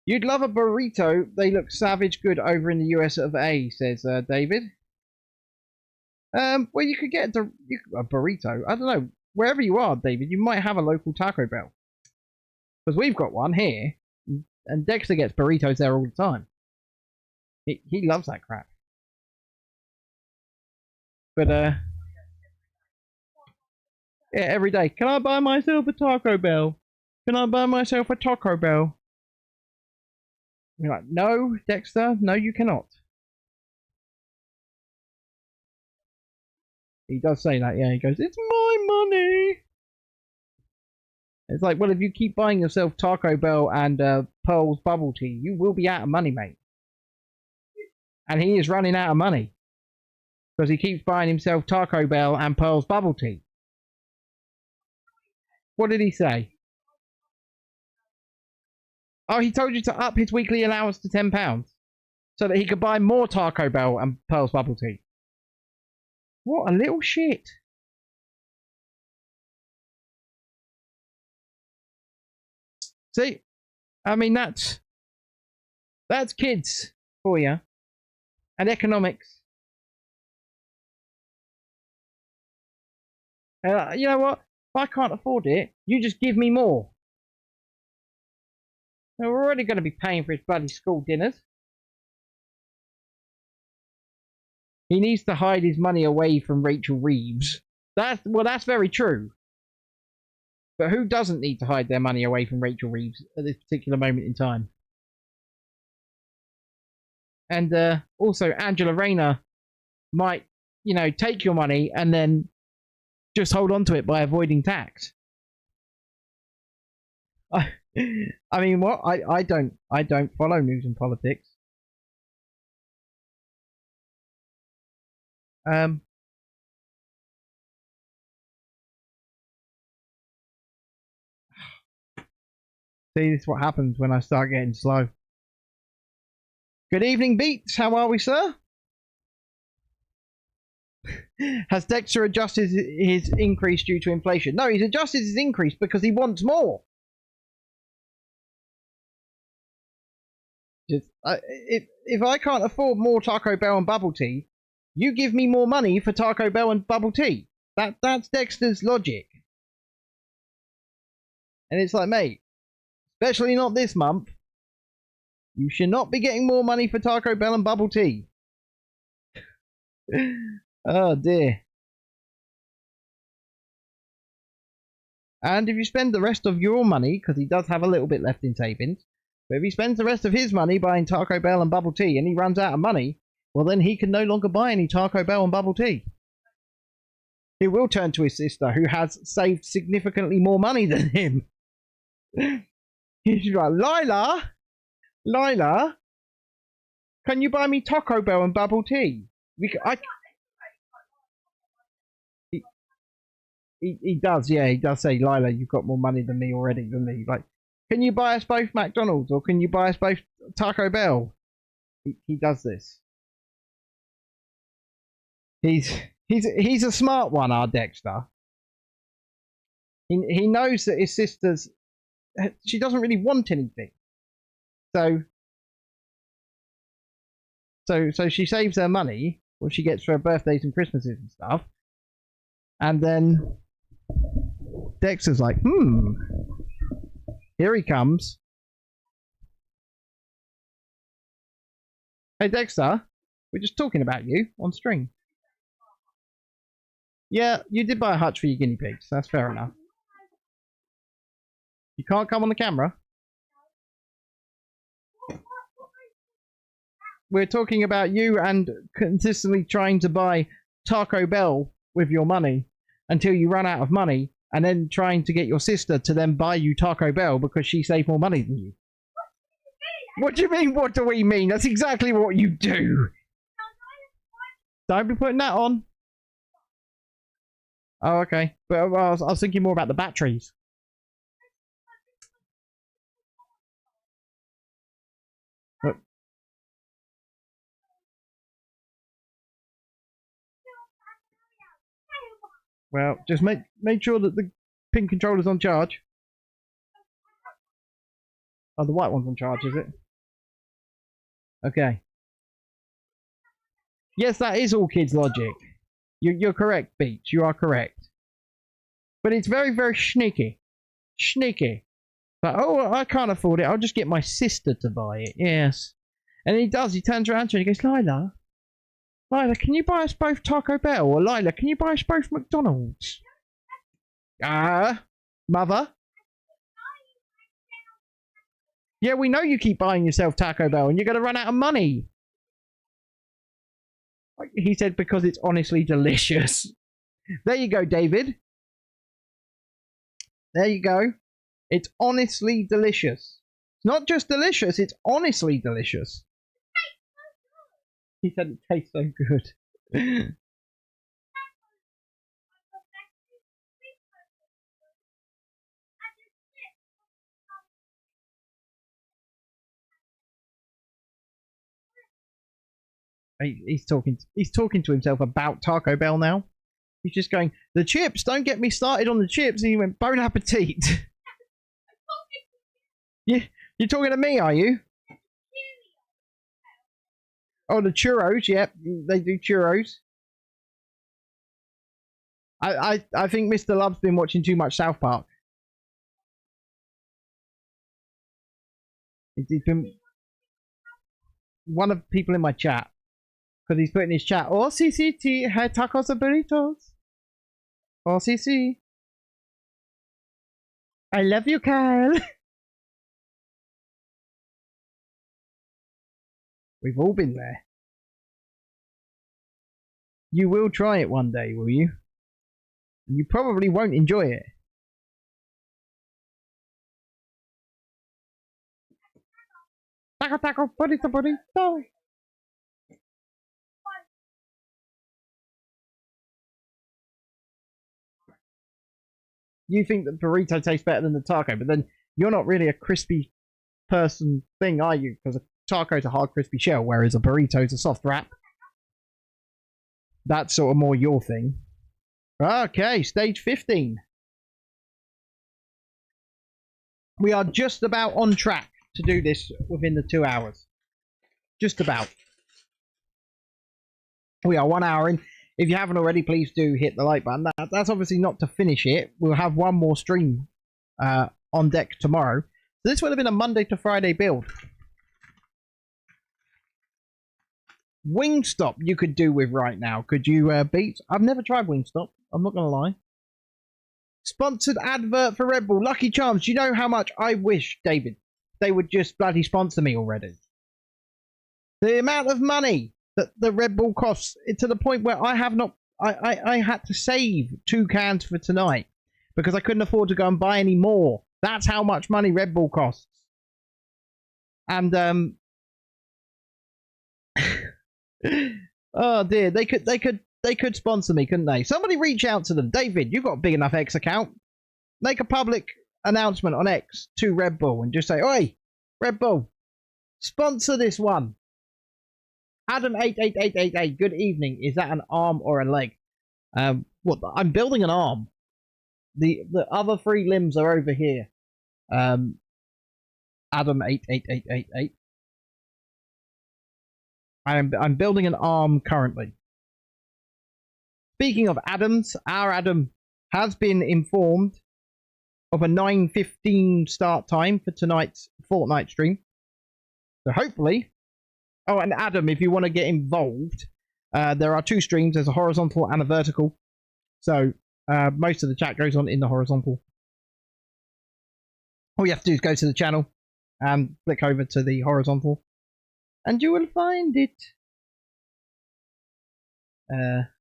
You'd love a burrito. They look savage good over in the US of A, says David. Well, you could get a burrito. I don't know. Wherever you are, David, you might have a local Taco Bell. Because we've got one here, and Dexter gets burritos there all the time. He loves that crap. But yeah, every day. Can I buy myself a Taco Bell? Can I buy myself a Taco Bell? You're like, no, Dexter, no, you cannot. He does say that, yeah. He goes, it's my money. It's like, well, if you keep buying yourself Taco Bell and Pearl's bubble tea, you will be out of money, mate. And he is running out of money because he keeps buying himself Taco Bell and Pearl's bubble tea. What did he say? Oh, he told you to up his weekly allowance to £10 so that he could buy more Taco Bell and Pearl's bubble tea. What a little shit. See, I mean, that's kids for you. And economics. You know what? If I can't afford it, you just give me more. So we're already going to be paying for his bloody school dinners. He needs to hide his money away from Rachel Reeves. That's very true. But who doesn't need to hide their money away from Rachel Reeves at this particular moment in time? And also, Angela Rayner might, take your money and then just hold on to it by avoiding tax. I mean, what? I don't follow news and politics. See, this is what happens when I start getting slow. Good evening, Beats. How are we, sir? Has Dexter adjusted his increase due to inflation? No, he's adjusted his increase because he wants more. If I can't afford more Taco Bell and bubble tea, you give me more money for Taco Bell and bubble tea. That's Dexter's logic. And it's like, mate, especially not this month. You should not be getting more money for Taco Bell and bubble tea. Oh dear. And if you spend the rest of your money, because he does have a little bit left in savings, but if he spends the rest of his money buying Taco Bell and bubble tea and he runs out of money, well then he can no longer buy any Taco Bell and bubble tea. He will turn to his sister, who has saved significantly more money than him. He's like, Lila, can you buy me Taco Bell and bubble tea? He does, yeah, he does say, Lila, you've got more money than me already, than me. Like, can you buy us both McDonald's or can you buy us both Taco Bell? He does this. He's a smart one, our Dexter. He knows that his sister's, she doesn't really want anything. So So she saves her money, what she gets for her birthdays and Christmases and stuff. And then Dexter's like, here he comes. Hey Dexter, we're just talking about you on stream. Yeah, you did buy a hutch for your guinea pigs. That's fair enough. You can't come on the camera. We're talking about you and consistently trying to buy Taco Bell with your money until you run out of money, and then trying to get your sister to then buy you Taco Bell because she saved more money than you. What do you mean, what do we mean? That's exactly what you do. Don't be putting that on. Oh, okay. But I was thinking more about the batteries. But, well, just make sure that the pink controller's on charge. Oh, the white one's on charge, is it? Okay. Yes, that is all kids' logic. You're correct, Beach. You are correct. But it's very, very sneaky. Sneaky. But, oh, I can't afford it. I'll just get my sister to buy it. Yes. And he does. He turns around to her and he goes, Lila, can you buy us both Taco Bell? Or Lila, can you buy us both McDonald's? Mother? Yeah, we know you keep buying yourself Taco Bell and you're going to run out of money. He said because it's honestly delicious. There you go, David. There you go. It's honestly delicious. It's not just delicious, it's honestly delicious. He said it tastes so good. He's talking to himself about Taco Bell now. He's just going, the chips, don't get me started on the chips. And he went, bon appetit. You're talking to me, are you? Oh, the churros, yep, they do churros. I think Mr. Love's been watching too much South Park. He's been one of the people in my chat. Because he's put in his chat, oh, CCT, had tacos and burritos. Oh, CC. I love you, Kyle. We've all been there. You will try it one day, will you? And you probably won't enjoy it. Taco, taco, burrito, burrito. You think that burrito tastes better than the taco, but then you're not really a crispy person thing, are you? Because a taco's a hard, crispy shell, whereas a burrito's a soft wrap. That's sort of more your thing. Okay, stage 15. We are just about on track to do this within the 2 hours. Just about. We are 1 hour in. If you haven't already, please do hit the like button. That's obviously not to finish it. We'll have one more stream on deck tomorrow. So this would have been a Monday to Friday build. Wingstop you could do with right now. Could you beat? I've never tried Wingstop. I'm not going to lie. Sponsored advert for Red Bull. Lucky Charms. Do you know how much I wish, David, they would just bloody sponsor me already? The amount of money that the Red Bull costs, to the point where I have not, I had to save 2 cans for tonight because I couldn't afford to go and buy any more. That's how much money Red Bull costs. And oh dear, they could sponsor me, couldn't they? Somebody reach out to them. David, you've got a big enough X account. Make a public announcement on X to Red Bull and just say, oi, Red Bull, sponsor this one. Adam88888, good evening. Is that an arm or a leg? What? I'm building an arm. The other 3 limbs are over here. Adam88888. I'm building an arm currently. Speaking of Adams, our Adam has been informed of a 9:15 start time for tonight's Fortnite stream. So hopefully... Oh, and Adam, if you want to get involved, there are 2 streams. There's a horizontal and a vertical. So most of the chat goes on in the horizontal. All you have to do is go to the channel and click over to the horizontal, and you will find it. But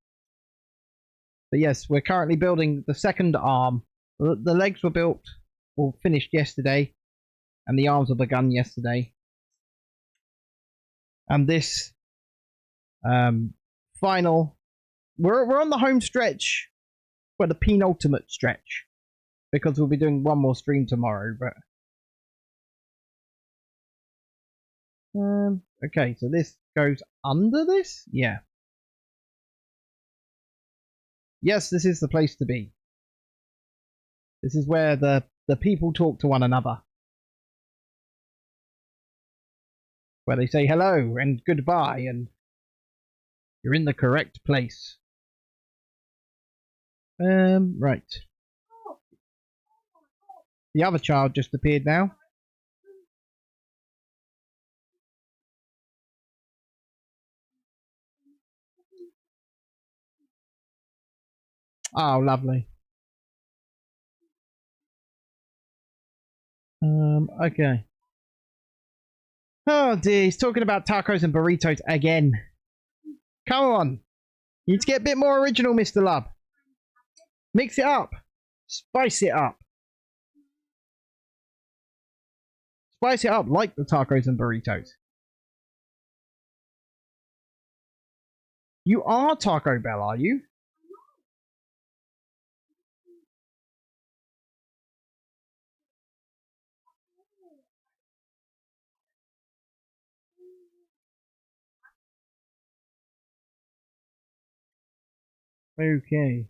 yes, we're currently building the second arm. The legs were built or finished yesterday, and the arms were begun yesterday. And this final, we're on the home stretch, well, the penultimate stretch, because we'll be doing one more stream tomorrow. But okay, so this goes under this, yeah. Yes, this is the place to be. This is where the people talk to one another. Where they say hello and goodbye, and you're in the correct place. Right. The other child just appeared now. Oh, lovely. Okay. Oh dear, he's talking about tacos and burritos again. Come on. You need to get a bit more original, Mr. Lub. Mix it up. Spice it up. Spice it up like the tacos and burritos. You are Taco Bell, are you? Okay.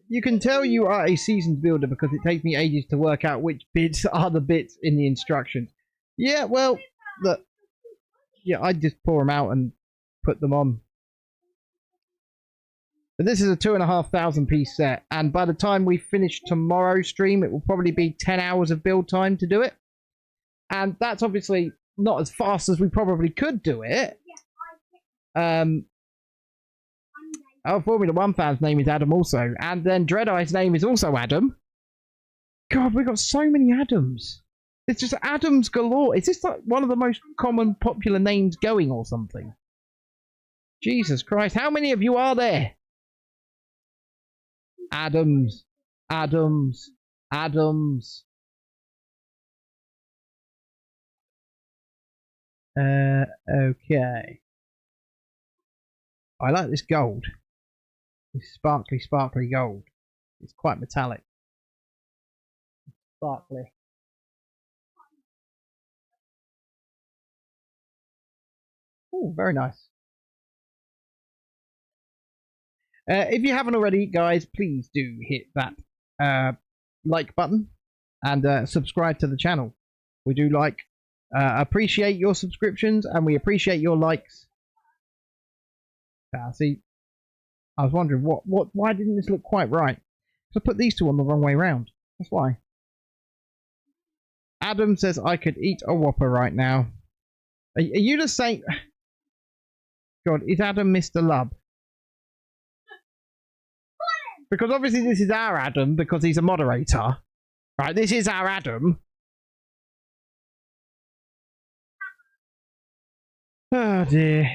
You can tell you are a seasoned builder because it takes me ages to work out which bits are the bits in the instructions. Yeah, well, look. Yeah, I just pour them out and put them on. But this is a 2,500 piece set, and by the time we finish tomorrow's stream, it will probably be 10 hours of build time to do it. And that's obviously not as fast as we probably could do it. Our Formula 1 fan's name is Adam also. And then Dreadeye's name is also Adam. God, we've got so many Adams. It's just Adams galore. Is this like one of the most common popular names going or something? Jesus Christ, how many of you are there? Adams. Adams. Adams. Okay. I like this gold. This sparkly, sparkly gold. It's quite metallic. Sparkly. Oh, very nice. If you haven't already, guys, please do hit that like button and subscribe to the channel. We do appreciate your subscriptions, and we appreciate your likes. See, I was wondering why didn't this look quite right? So I put these two on the wrong way round. That's why. Adam says I could eat a Whopper right now. Are you just saying? God, is Adam Mr. Lub? Because obviously this is our Adam because he's a moderator. Right, this is our Adam. Oh dear.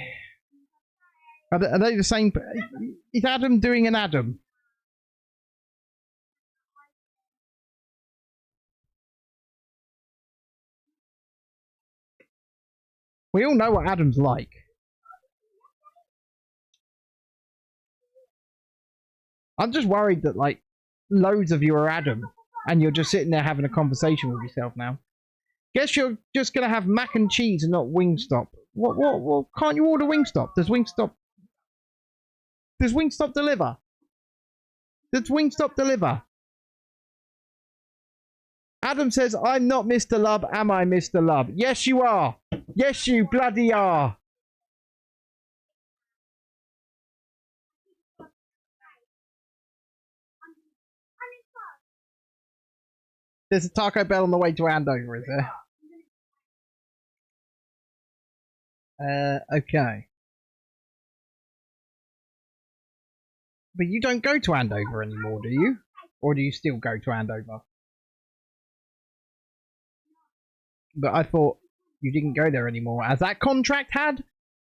Are they the same? Is Adam doing an Adam? We all know what Adam's like. I'm just worried that like loads of you are Adam and you're just sitting there having a conversation with yourself now. Guess you're just gonna have mac and cheese and not Wingstop. What can't you order Wingstop? Does Wingstop deliver? Does Wingstop deliver? Adam says, I'm not Mr. Lub, am I, Mr. Lub? Yes, you are. Yes, you bloody are. There's a Taco Bell on the way to Andover, is there? Okay. But you don't go to Andover anymore, do you? Or do you still go to Andover? But I thought you didn't go there anymore, as that contract had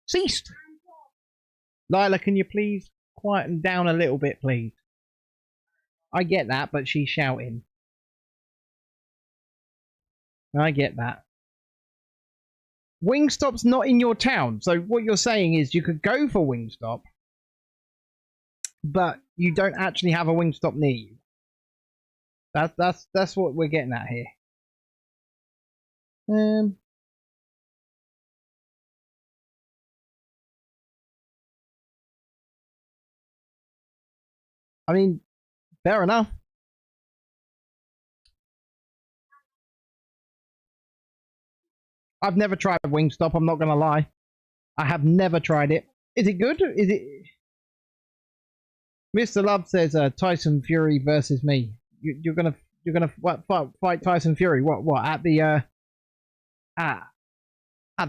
ceased. Lila, can you please quieten down a little bit, please? I get that, but she's shouting. I get that. Wingstop's not in your town, so what you're saying is you could go for Wingstop, but you don't actually have a Wingstop near you. That's what we're getting at here. I mean, fair enough. I've never tried Wingstop, I'm not gonna lie. I have never tried it. Is it good? Is it? Mr. Love says Tyson Fury versus me. You're gonna fight Tyson Fury? What at the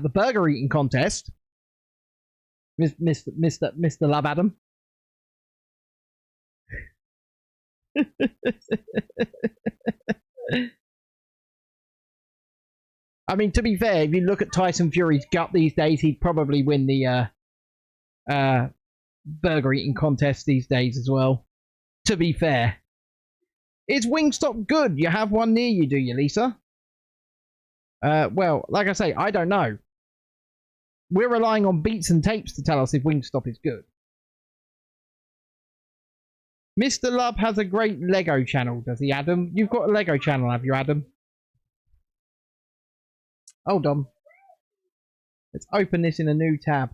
burger eating contest? Mr. Love Adam. I mean, to be fair, if you look at Tyson Fury's gut these days, he'd probably win the burger eating contest these days as well. To be fair. Is Wingstop good? You have one near you, do you, Lisa? Well, like I say, I don't know. We're relying on beats and tapes to tell us if Wingstop is good. Mr. Love has a great Lego channel, does he, Adam? You've got a Lego channel, have you, Adam? Hold on. Let's open this in a new tab.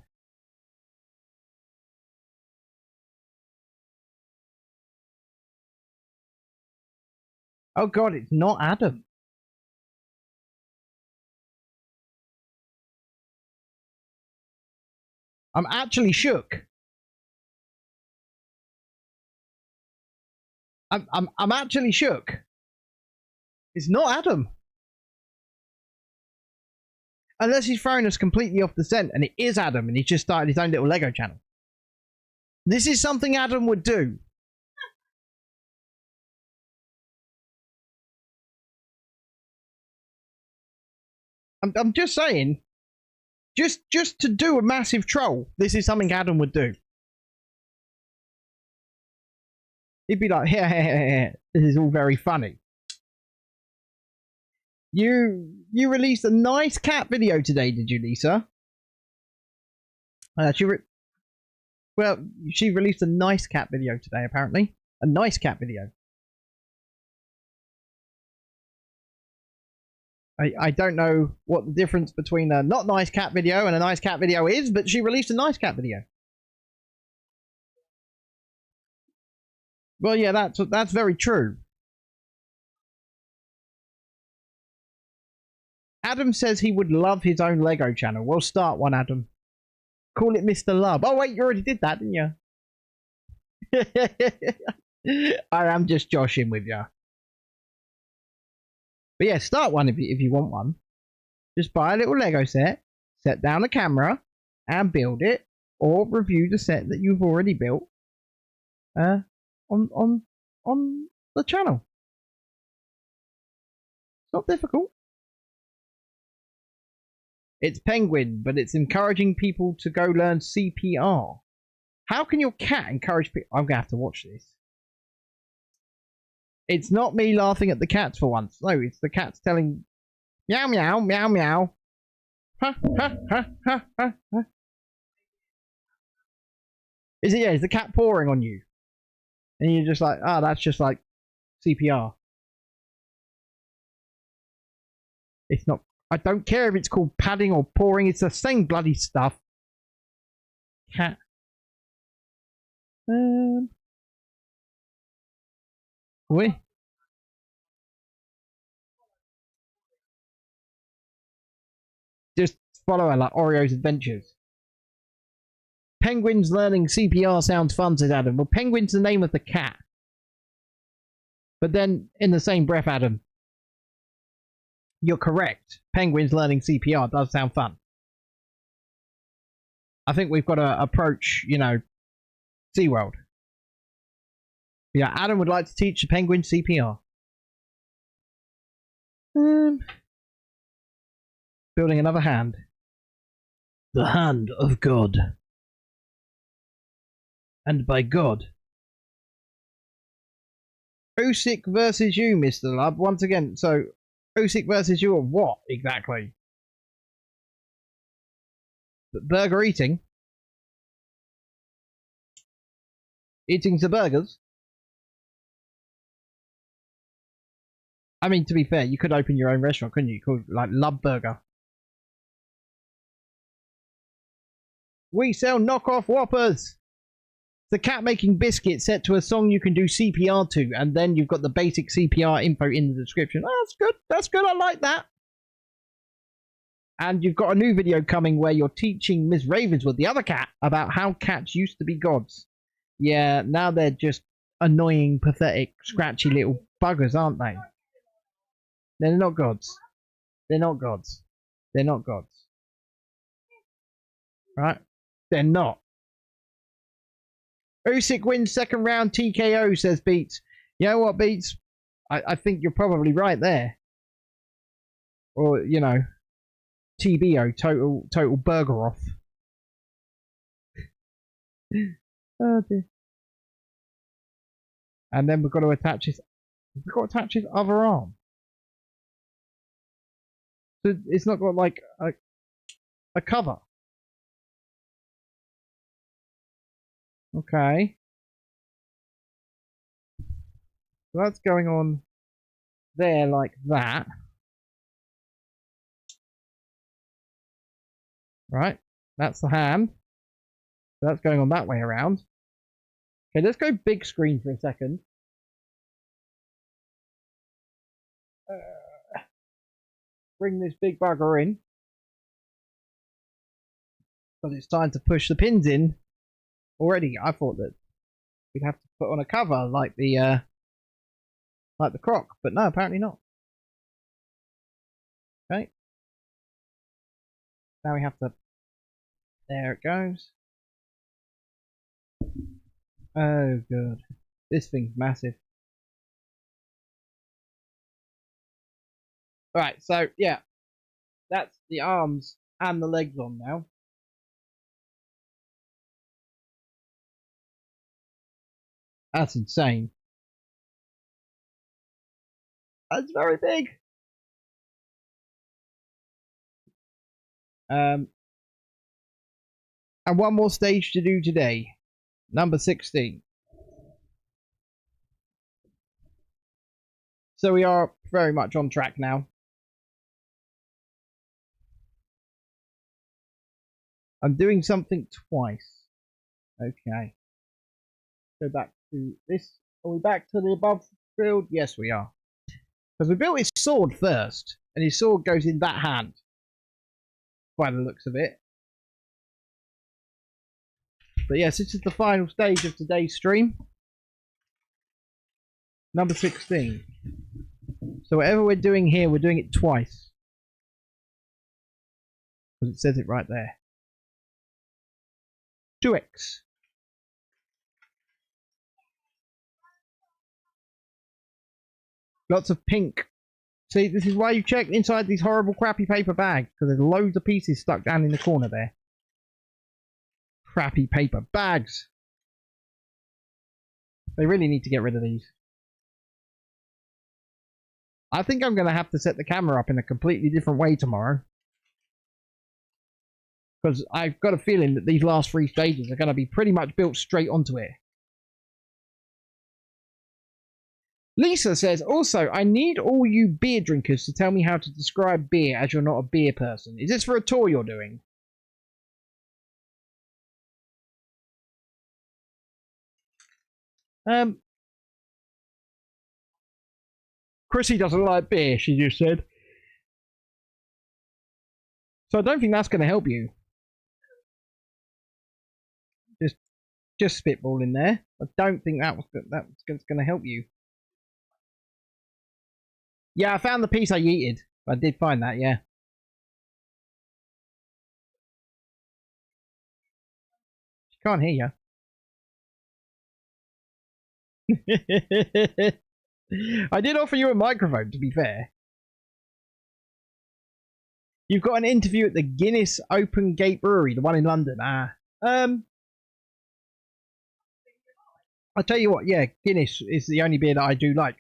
Oh god, it's not Adam. I'm actually shook. I'm actually shook. It's not Adam. Unless he's thrown us completely off the scent and it is Adam and he's just started his own little Lego channel. This is something Adam would do. I'm just saying. Just to do a massive troll, this is something Adam would do. He'd be like, yeah, this is all very funny. You released a nice cat video today, did you, Lisa? She released a nice cat video today, apparently. A nice cat video. I don't know what the difference between a not nice cat video and a nice cat video is, but she released a nice cat video. Well, yeah, that's very true. Adam says he would love his own Lego channel. Well, start one, Adam. Call it Mr. Love. Oh, wait, you already did that, didn't you? I am just joshing with you. But yeah, start one if you want one. Just buy a little Lego set, set down a camera, and build it, or review the set that you've already built on the channel. It's not difficult. It's Penguin, but it's encouraging people to go learn CPR. How can your cat encourage people? I'm going to have to watch this. It's not me laughing at the cats for once. No, it's the cats telling meow, meow, meow, meow. Ha, ha, ha, ha, ha, ha. Is it, yeah, is the cat pouring on you? And you're just like, oh, that's just like CPR. It's not. I don't care if it's called padding or pouring. It's the same bloody stuff. Cat. Wait. Just Follow her like Oreo's Adventures. Penguins learning CPR sounds fun, says Adam. Well, Penguin's the name of the cat. But then, in the same breath, Adam, you're correct. Penguins learning CPR does sound fun. I think we've got to approach, you know, SeaWorld. Yeah, Adam would like to teach the penguin CPR. Building another hand. The hand of God. And by God. Usyk versus you, Mr. Lub. Once again, so Usyk versus you of what exactly? Burger eating? Eating the burgers? I mean, to be fair, you could open your own restaurant, couldn't you? Called like Lub Burger. We sell knockoff Whoppers. The cat making biscuits set to a song you can do CPR to, and then you've got the basic CPR info in the description. Oh, that's good. That's good. I like that. And you've got a new video coming where you're teaching Miss Ravenswood, the other cat, about how cats used to be gods. Yeah, now they're just annoying, pathetic, scratchy little buggers, aren't they? They're not gods. They're not gods. They're not gods. Right? They're not. Usyk wins second round TKO, says Beats. You know what, Beats? I think you're probably right there. Or, you know, TBO, total burger off. Oh dear. And then we've got to attach his other arm. So it's not got like a cover. Okay. So that's going on there like that. Right. That's the hand. So that's going on that way around. Okay, let's go big screen for a second. Bring this big bugger in. Because it's time to push the pins in. Already, I thought that we'd have to put on a cover like the croc, but no, apparently not. Okay. Now we have to. There it goes. Oh god, this thing's massive. Right, so yeah, that's the arms and the legs on now. That's insane. That's very big. And one more stage to do today. Number 16. So we are very much on track now. I'm doing something twice. Okay. Go back to this. Are we back to the above field? Yes, we are. Because we built his sword first. And his sword goes in that hand. By the looks of it. But yes, this is the final stage of today's stream. Number 16. So whatever we're doing here, we're doing it twice. Because it says it right there. 2x. Lots of pink. See, this is why you check inside these horrible crappy paper bags. Because there's loads of pieces stuck down in the corner there. Crappy paper bags. They really need to get rid of these. I think I'm going to have to set the camera up in a completely different way tomorrow. Because I've got a feeling that these last 3 stages are going to be pretty much built straight onto it. Lisa says, also, I need all you beer drinkers to tell me how to describe beer as you're not a beer person. Is this for a tour you're doing? Chrissy doesn't like beer, she just said. So I don't think that's going to help you. Just spitball in there. I don't think that's going to help you. Yeah, I found the piece I yeeted. I did find that, yeah. She can't hear you. I did offer you a microphone, to be fair. You've got an interview at the Guinness Open Gate Brewery, the one in London. I'll tell you what, yeah, Guinness is the only beer that I do like.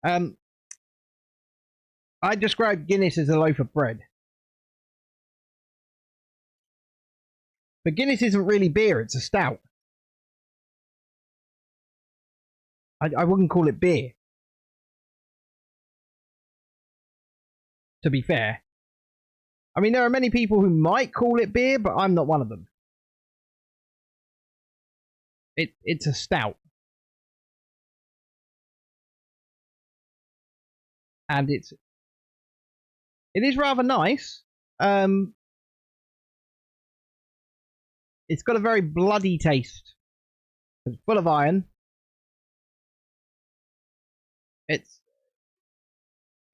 I describe Guinness as a loaf of bread. But Guinness isn't really beer, it's a stout. I wouldn't call it beer, to be fair. I mean, there are many people who might call it beer, but I'm not one of them. It's a stout. And it is rather nice. It's got a very bloody taste. It's full of iron.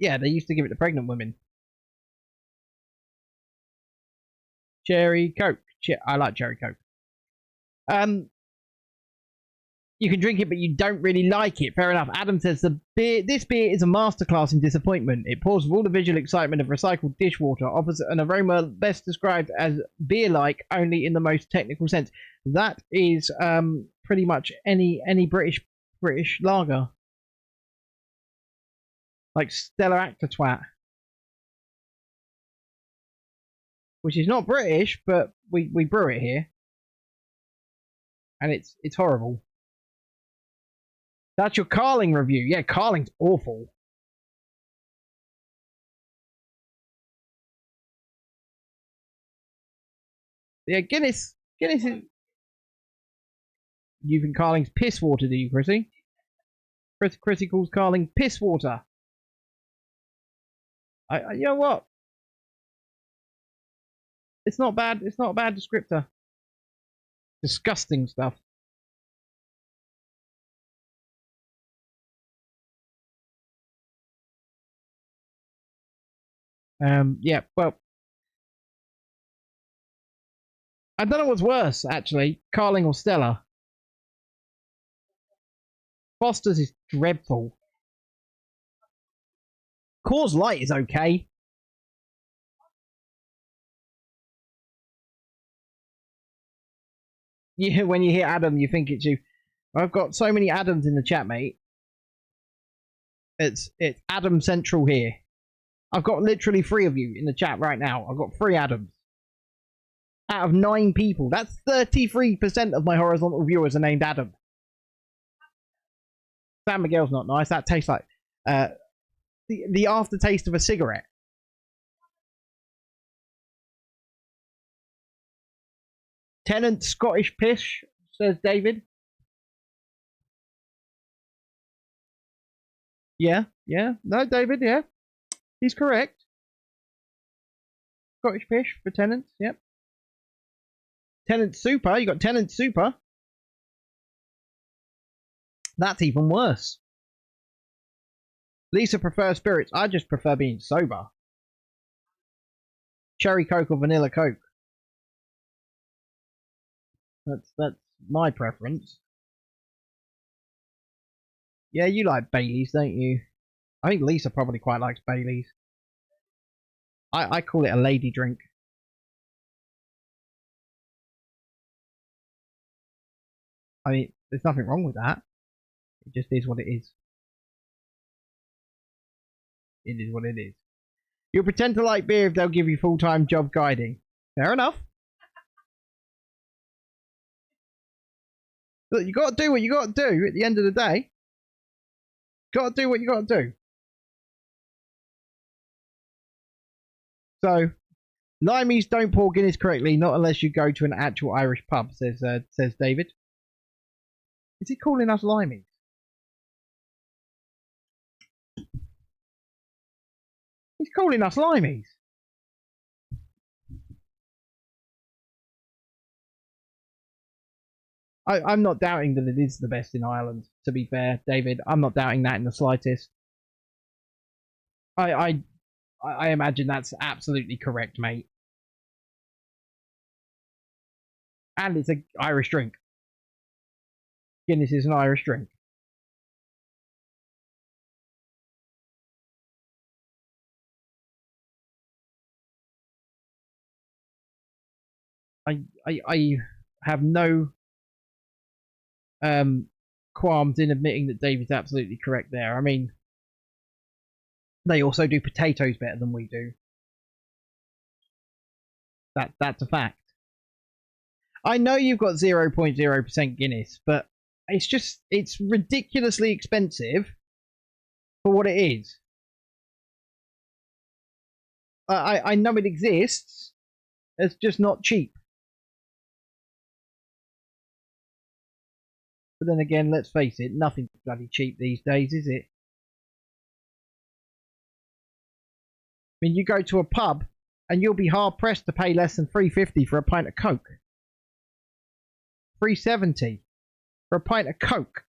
Yeah, they used to give it to pregnant women. Cherry Coke. I like cherry Coke. You can drink it, but you don't really like it. Fair enough. Adam says this beer is a masterclass in disappointment. It pours with all the visual excitement of recycled dishwater, offers an aroma best described as beer-like, only in the most technical sense. That is pretty much any British lager, like Stella Acta Twat, which is not British, but we brew it here, and it's horrible. That's your Carling review. Yeah, Carling's awful. Yeah, Guinness is... You think Carling's piss water, do you, Chrissy? Chrissy calls Carling piss water. You know what? It's not bad. It's not a bad descriptor. Disgusting stuff. Yeah, well, I don't know what's worse, actually, Carling or Stella. Foster's is dreadful. Coors Light is okay. When you hear Adam, you think it's you. I've got so many Adams in the chat, mate. It's Adam Central here. I've got literally 3 of you in the chat right now. I've got 3 Adams. Out of 9 people. That's 33% of my horizontal viewers are named Adam. San Miguel's not nice. That tastes like the aftertaste of a cigarette. Tennant Scottish pish, says David. Yeah. No, David, yeah. He's correct. Scottish pish for Tennant, yep. Tennant Super, you got Tennant Super. That's even worse. Lisa prefers spirits. I just prefer being sober. Cherry Coke or Vanilla Coke. That's my preference. Yeah, you like Baileys, don't you? I think Lisa probably quite likes Baileys. I call it a lady drink. I mean, there's nothing wrong with that. It just is what it is. It is what it is. You'll pretend to like beer if they'll give you full-time job guiding. Fair enough. Look, you got to do what you got to do at the end of the day. Got to do what you got to do. So, limeys don't pour Guinness correctly, not unless you go to an actual Irish pub, says David. Is he calling us limeys? He's calling us limeys. I'm not doubting that it is the best in Ireland, to be fair, David. I'm not doubting that in the slightest. I imagine that's absolutely correct, mate. And it's an Irish drink. Guinness is an Irish drink. I have no qualms in admitting that David's absolutely correct there. I mean, they also do potatoes better than we do. That's a fact. I know you've got 0.0% Guinness, but it's ridiculously expensive for what it is. I know it exists. It's just not cheap. But then again, let's face it, nothing's bloody cheap these days, is it? I mean, you go to a pub and you'll be hard pressed to pay less than $3.50 for a pint of Coke. $3.70 for a pint of Coke.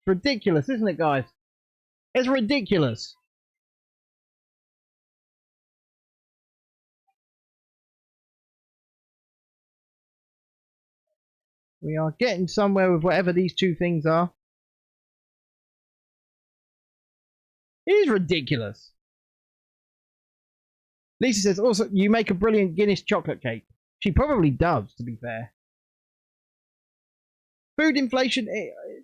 It's ridiculous, isn't it, guys? It's ridiculous. We are getting somewhere with whatever these two things are. It is ridiculous. Lisa says, also, you make a brilliant Guinness chocolate cake. She probably does, to be fair. Food inflation,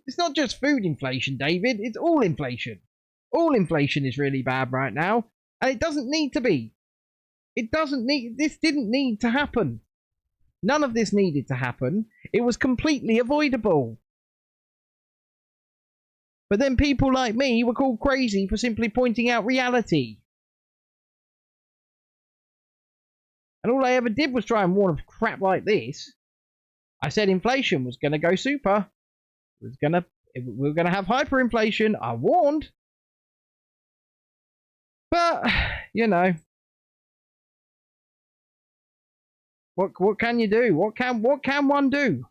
it's not just food inflation, David. It's all inflation. All inflation is really bad right now. And it doesn't need to be. This didn't need to happen. None of this needed to happen. It was completely avoidable. But then people like me were called crazy for simply pointing out reality. And all I ever did was try and warn of crap like this. I said inflation was going to go super. We were going to have hyperinflation. I warned. But, you know. What can you do? What can one do?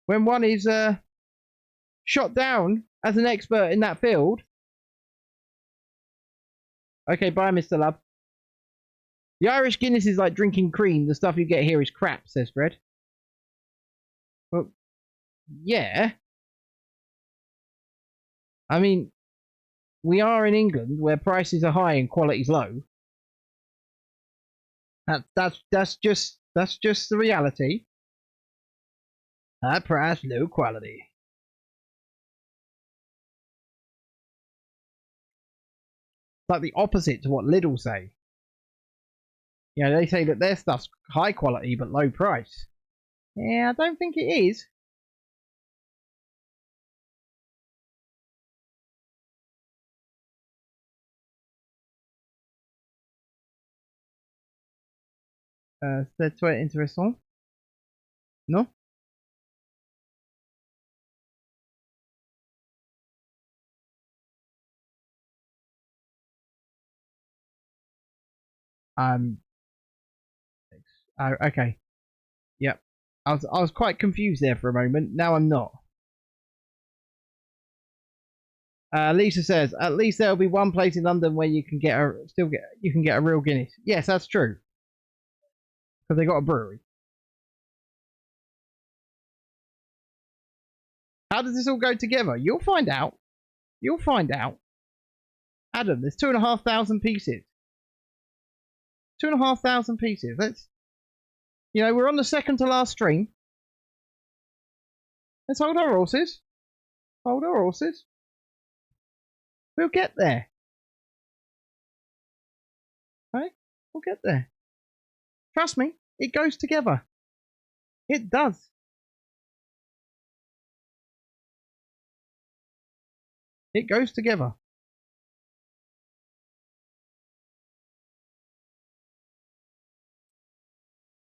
When one is shot down as an expert in that field. Okay, bye, Mr. Love. The Irish Guinness is like drinking cream. The stuff you get here is crap, says Fred. Well, yeah. I mean, we are in England where prices are high and quality's low. That's just the reality. High price, low quality. It's like the opposite to what Lidl say. You know, they say that their stuff's high quality but low price. Yeah, I don't think it is. C'est très intéressant. Non? Okay. Yep. I was quite confused there for a moment. Now I'm not. Lisa says, at least there'll be one place in London where you can get a real Guinness. Yes, that's true. Because they got a brewery. How does this all go together? You'll find out. You'll find out. Adam, there's 2,500 pieces. 2,500 pieces. Let's, you know, we're on the second to last stream. Let's hold our horses. Hold our horses. We'll get there. Okay? We'll get there. Trust me, it goes together. It does. It goes together.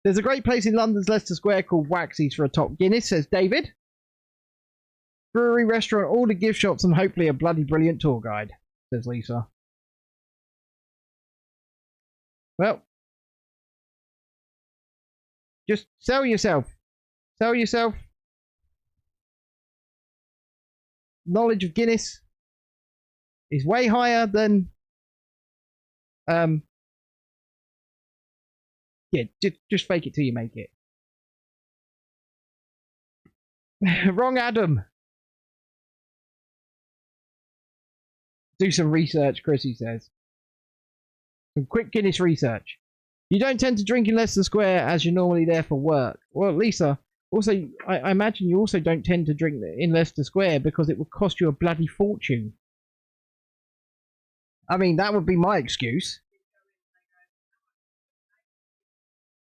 There's a great place in London's Leicester Square called Waxy's for a top Guinness, says David. Brewery, restaurant, all the gift shops, and hopefully a bloody brilliant tour guide, says Lisa. Well, Just sell yourself. Sell yourself. Knowledge of Guinness is way higher than yeah, just fake it till you make it. Wrong Adam. Do some research, Chrissy says. Some quick Guinness research. You don't tend to drink in Leicester Square as you're normally there for work. Well, Lisa, also, I imagine you also don't tend to drink in Leicester Square because it would cost you a bloody fortune. I mean, that would be my excuse.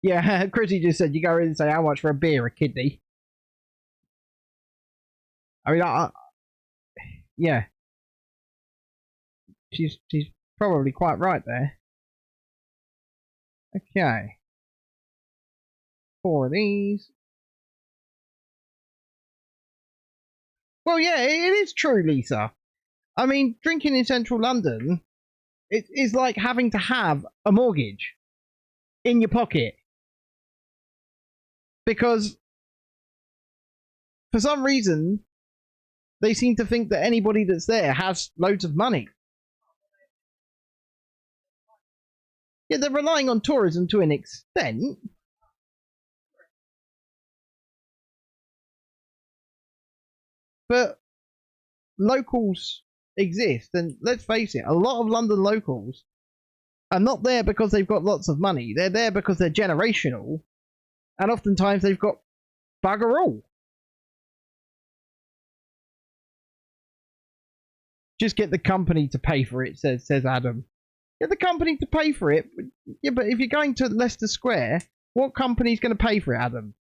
Yeah, Chrissy just said you go in and say how much for a beer, a kidney. I mean, yeah. She's probably quite right there. Okay. 4 of these. Well, yeah, it is true, Lisa. I mean, drinking in central London is like having to have a mortgage in your pocket. Because for some reason, they seem to think that anybody that's there has loads of money. Yeah, they're relying on tourism to an extent. But locals exist, and let's face it, a lot of London locals are not there because they've got lots of money. They're there because they're generational, and oftentimes they've got bugger all. Just get the company to pay for it, says Adam. Get the company to pay for it. Yeah, but if you're going to Leicester Square, what company's going to pay for it, Adam?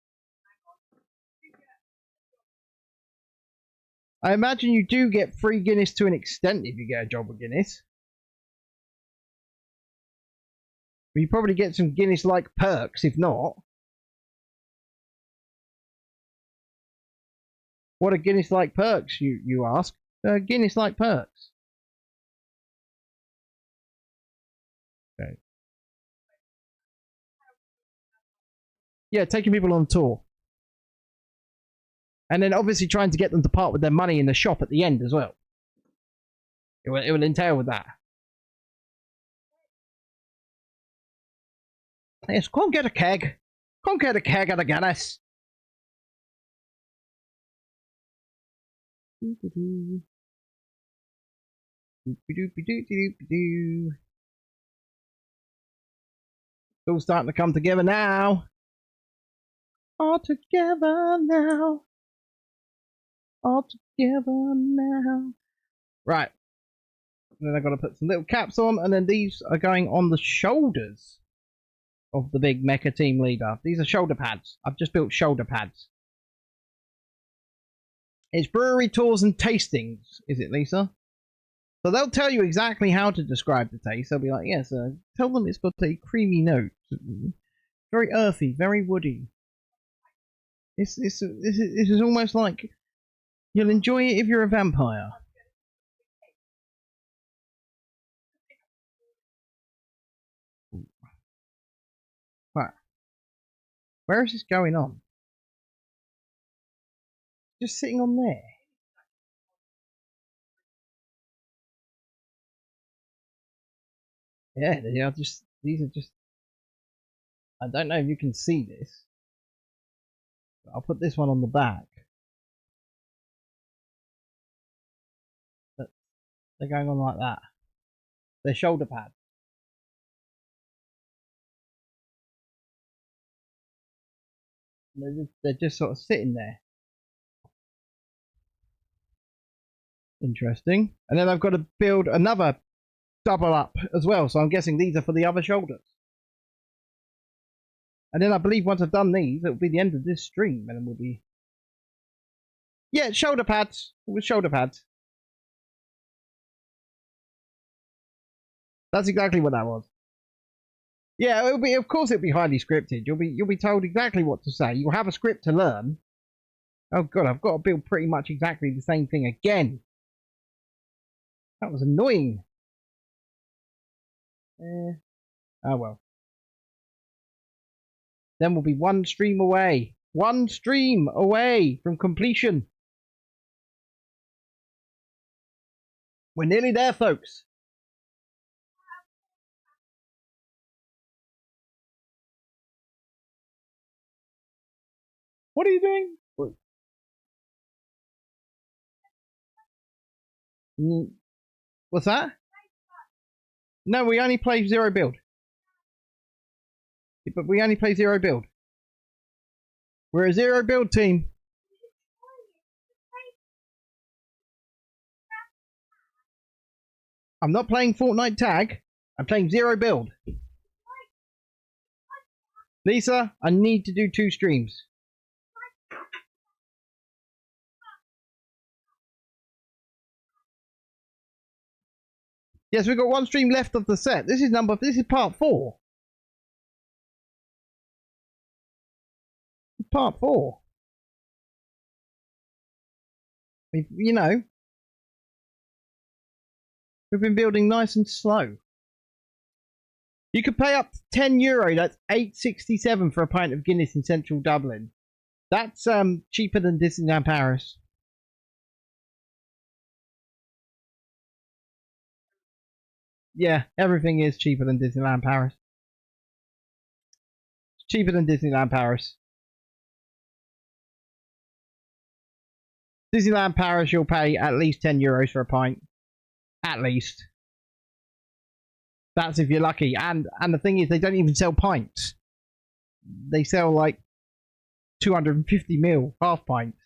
I imagine you do get free Guinness to an extent if you get a job with Guinness. But you probably get some Guinness-like perks if not. What are Guinness-like perks, you ask? Guinness-like perks. Okay. Yeah, taking people on tour. And then obviously trying to get them to part with their money in the shop at the end as well. It will entail with that. Yes, come get a keg. Come get a keg of the Guinness. It's all starting to come together now. All together now. All together now. Right. And then I've got to put some little caps on, and then these are going on the shoulders of the big Mecha team leader. These are shoulder pads. I've just built shoulder pads. It's brewery tours and tastings, is it, Lisa? So they'll tell you exactly how to describe the taste. They'll be like, yes, tell them it's got a creamy note. Very earthy, very woody. This is almost like you'll enjoy it if you're a vampire. Right. Where is this going on? Just sitting on there. Yeah, these are just, I don't know if you can see this. I'll put this one on the back. But they're going on like that. They're shoulder pads. They're just sort of sitting there. Interesting. And then I've got to build another double up as well. So I'm guessing these are for the other shoulders. And then I believe once I've done these, it'll be the end of this stream. And then we'll be... Yeah, shoulder pads. With shoulder pads. That's exactly what that was. Yeah, it'll be. Of course, it'll be highly scripted. You'll be told exactly what to say. You'll have a script to learn. Oh god, I've got to build pretty much exactly the same thing again. That was annoying. Oh well. Then we'll be one stream away. One stream away from completion. We're nearly there, folks. What are you doing? What's that? No, we only play zero build. But we only play zero build. We're a zero build team. I'm not playing Fortnite tag. I'm playing zero build. Lisa, I need to do 2 streams. Yes, we've got 1 stream left of the set. This is part 4. Part 4. You know, we've been building nice and slow. You could pay up to €10. That's $8.67 for a pint of Guinness in central Dublin. That's cheaper than Disneyland Paris. Yeah, everything is cheaper than Disneyland Paris. It's cheaper than Disneyland Paris. Disneyland Paris, you'll pay at least €10 for a pint. At least. That's if you're lucky. And the thing is, they don't even sell pints. They sell like 250ml half pints.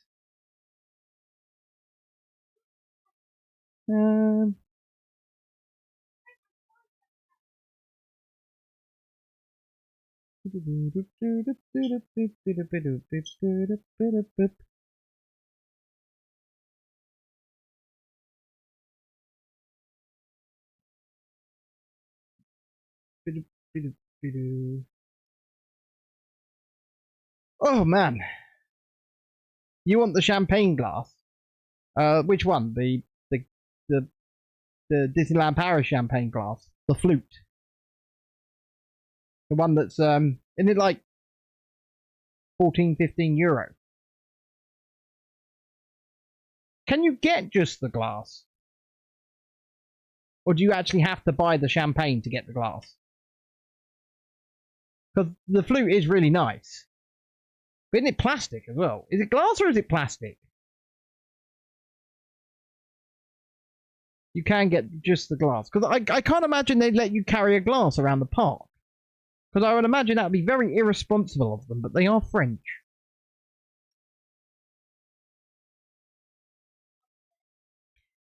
Oh man, you want the champagne glass? Which one? The Disneyland Paris champagne glass, the flute, the one that's isn't it like 14-15 euro? Can you get just the glass, or do you actually have to buy the champagne to get the glass? Because the flute is really nice. But isn't it plastic as well? Is it glass or is it plastic? You can get just the glass. Because I can't imagine they'd let you carry a glass around the park. Because I would imagine that would be very irresponsible of them, but they are French.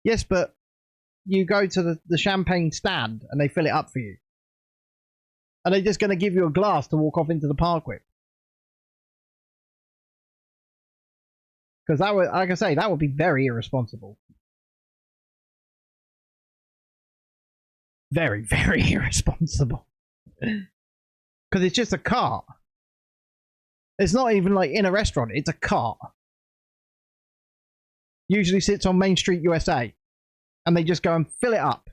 Yes, but you go to the champagne stand and they fill it up for you. Are they just going to give you a glass to walk off into the park with? Because that would, like I say, that would be very irresponsible. Very, very irresponsible. Because it's just a cart. It's not even like in a restaurant. It's a cart. Usually sits on Main Street, USA. And they just go and fill it up.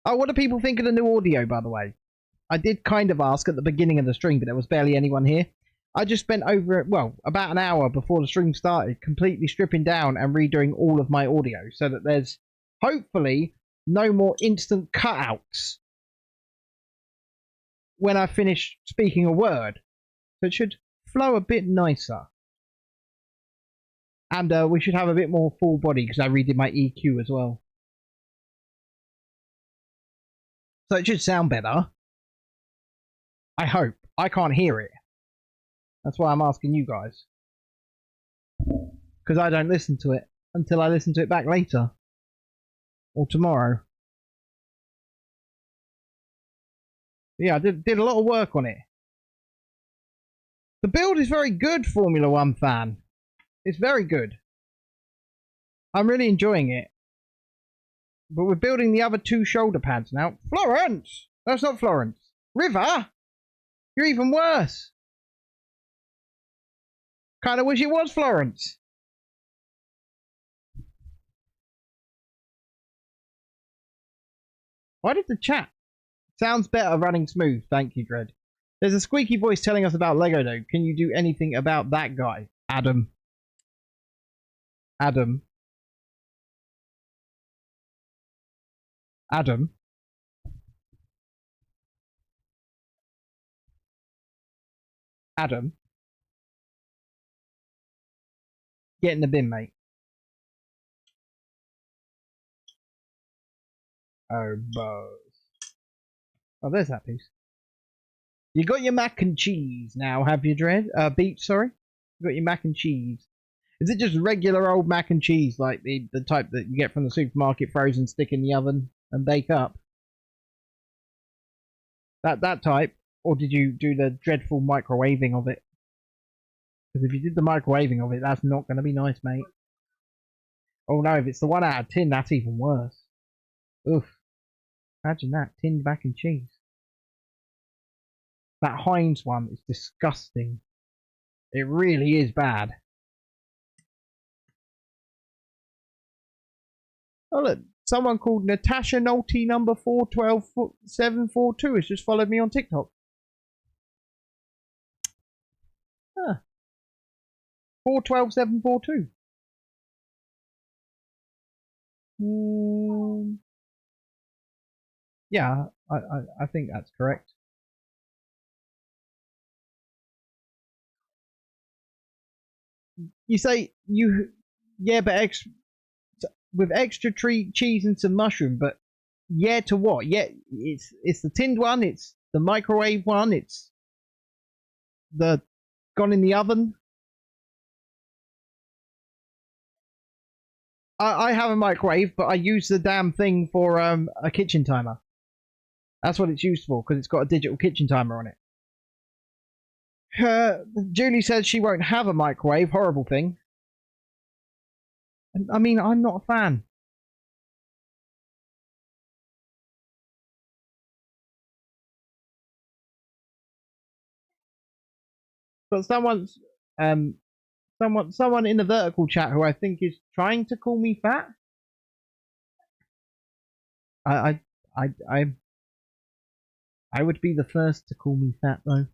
Oh, what do people think of the new audio, by the way? I did kind of ask at the beginning of the stream, but there was barely anyone here. I just spent about an hour before the stream started completely stripping down and redoing all of my audio so that there's hopefully no more instant cutouts when I finish speaking a word. So it should flow a bit nicer. And we should have a bit more full body because I redid my EQ as well. So it should sound better. I hope. I can't hear it. That's why I'm asking you guys. Because I don't listen to it until I listen to it back later. Or tomorrow. Yeah, I did a lot of work on it. The build is very good, Formula 1 fan. It's very good. I'm really enjoying it. But we're building the other 2 shoulder pads now. Florence! That's not Florence. River? You're even worse. Kind of wish it was Florence. Why did the chat? Sounds better running smooth. Thank you, Dread. There's a squeaky voice telling us about Lego though. Can you do anything about that guy? Adam. Adam. Adam. Adam. Get in the bin, mate. Oh, boss. Oh, there's that piece. You got your mac and cheese now, have you, Dread? Beach, sorry. You got your mac and cheese. Is it just regular old mac and cheese, like the type that you get from the supermarket, frozen, stick in the oven and bake up? That type, or did you do the dreadful microwaving of it? Because if you did the microwaving of it, that's not going to be nice, mate. Oh no, if it's the 1 out of tin, that's even worse. Oof. Imagine that, tinned mac and cheese. That Heinz one is disgusting. It really is bad. Oh look, someone called Natasha Nolte number 412742 has just followed me on TikTok. Huh. 412742. Yeah, I think that's correct. You say yeah, but with extra cheese and some mushroom, but yeah, to what? Yeah, it's the tinned one, it's the microwave one, it's the gone in the oven. I have a microwave, but I use the damn thing for a kitchen timer. That's what it's used for, because it's got a digital kitchen timer on it. Julie says she won't have a microwave. Horrible thing. I mean, I'm not a fan. But someone in the vertical chat who I think is trying to call me fat. I I I I would be the first to call me fat though.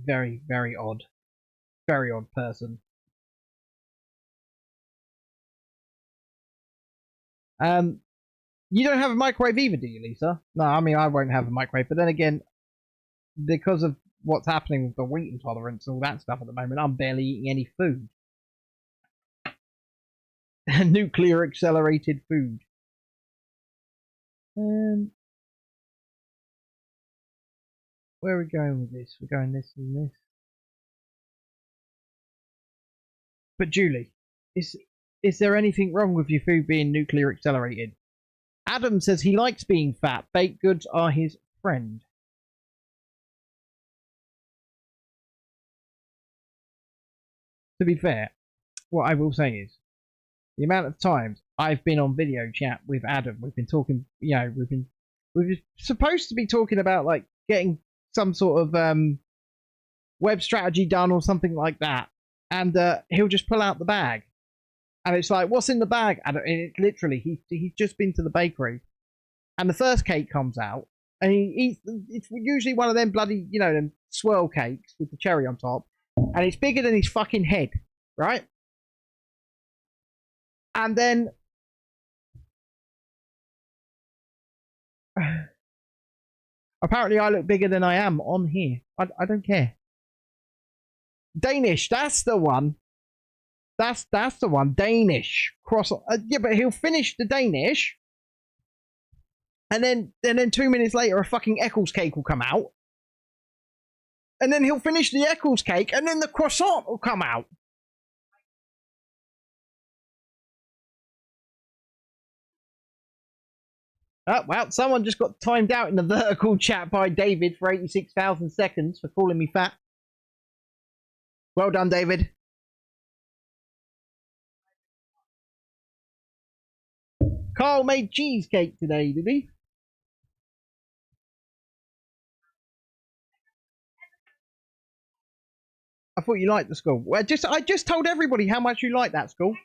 Very, very odd. Very odd person. You don't have a microwave either, do you, Lisa? No, I mean I won't have a microwave, but then again, because of what's happening with the wheat intolerance and all that stuff at the moment, I'm barely eating any food. Nuclear accelerated food. Where are we going with this? We're going this and this. But Julie, is there anything wrong with your food being nuclear accelerated? Adam says he likes being fat. Baked goods are his friend. To be fair, what I will say is the amount of times I've been on video chat with Adam, we've been talking, you know, we're supposed to be talking about like getting some sort of web strategy done or something like that, and he'll just pull out the bag, and it's like, what's in the bag? And it literally, he's just been to the bakery, and the first cake comes out, and he eats. It's usually one of them bloody, you know, them swirl cakes with the cherry on top, and it's bigger than his fucking head, right? And then apparently I look bigger than I am on here. I don't care. Danish, that's the one. That's the one. Danish cross. Yeah, but he'll finish the Danish, and then 2 minutes later, a fucking Eccles cake will come out, and then he'll finish the Eccles cake, and then the croissant will come out. Oh, well, someone just got timed out in the vertical chat by David for 86,000 seconds for calling me fat. Well done, David. Carl made cheesecake today, did he? I thought you liked the school. Well, I just told everybody how much you like that school.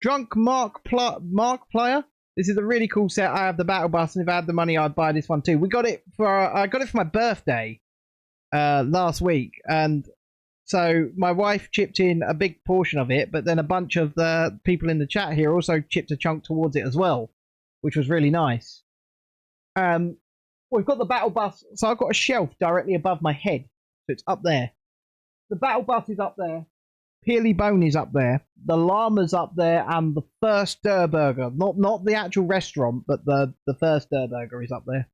Drunk Mark Player. This is a really cool set. I have the battle bus, and if I had the money, I'd buy this one too. We got it for I got it for my birthday last week, and so my wife chipped in a big portion of it, but then a bunch of the people in the chat here also chipped a chunk towards it as well, which was really nice. We've got the battle bus, so I've got a shelf directly above my head, so it's up there. The battle bus is up there. Peely Bone is up there. The llama's up there, and the first Burger, not the actual restaurant, but the first Burger is up there.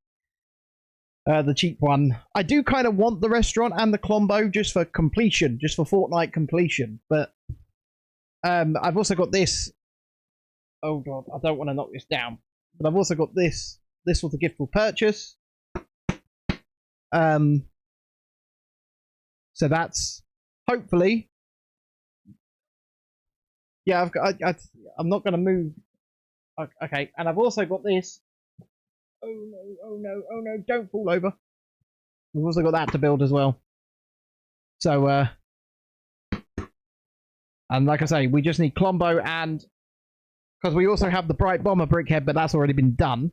The cheap one. I do kind of want the restaurant and the Clombo just for completion, just for Fortnite completion. But I've also got this. Oh god, I don't want to knock this down. But I've also got this. This was a gift for purchase. So that's hopefully. Yeah, I'm not going to move. Okay, and I've also got this. Oh no, oh no, oh no, don't fall over. We've also got that to build as well. So, and like I say, we just need Clombo and... Because we also have the Bright Bomber Brickhead, but that's already been done.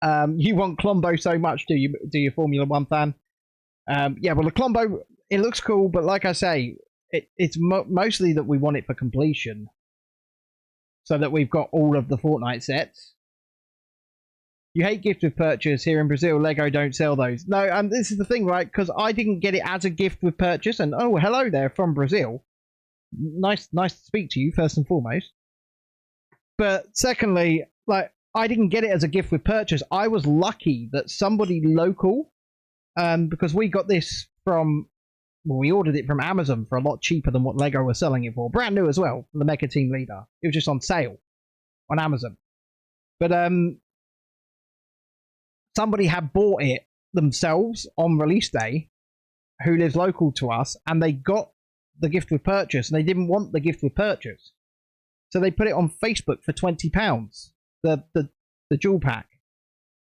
You want Clombo so much, do you, Formula 1 fan? Yeah, well, the Clombo, it looks cool, but like I say, it's mostly that we want it for completion. So that we've got all of the Fortnite sets. You hate gift with purchase. Here in Brazil, Lego don't sell those. No, and this is the thing, right? Because I didn't get it as a gift with purchase. And oh, hello there from Brazil. Nice to speak to you, first and foremost. But secondly, like, I didn't get it as a gift with purchase. I was lucky that somebody local, because we got this from... Well, we ordered it from Amazon for a lot cheaper than what Lego was selling it for. Brand new as well, the Mecha Team Leader. It was just on sale on Amazon. But somebody had bought it themselves on release day, who lives local to us, and they got the gift with purchase, and they didn't want the gift with purchase. So they put it on Facebook for £20, the jewel pack.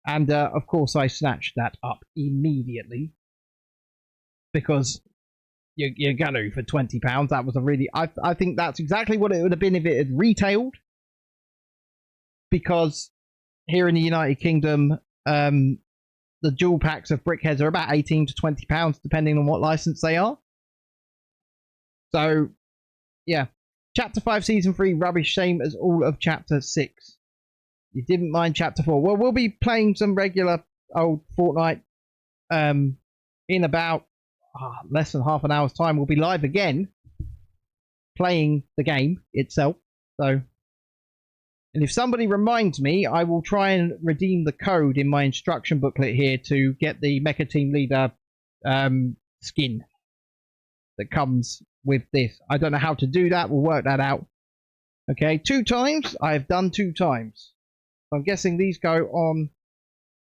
And of course I snatched that up immediately. Because... You're gonna for £20. That was a really... I think that's exactly what it would have been if it had retailed. Because here in the United Kingdom, the dual packs of brickheads are about £18 to £20, depending on what license they are. So, yeah. Chapter 5, Season 3, rubbish, same as all of Chapter 6. You didn't mind Chapter 4. Well, we'll be playing some regular old Fortnite in about... less than half an hour's time. We'll be live again playing the game itself. So, and if somebody reminds me, I will try and redeem the code in my instruction booklet here to get the Mecha Team Leader skin that comes with this. I don't know how to do that. We'll work that out. Okay, 2 times. I've done 2 times. So I'm guessing these go on.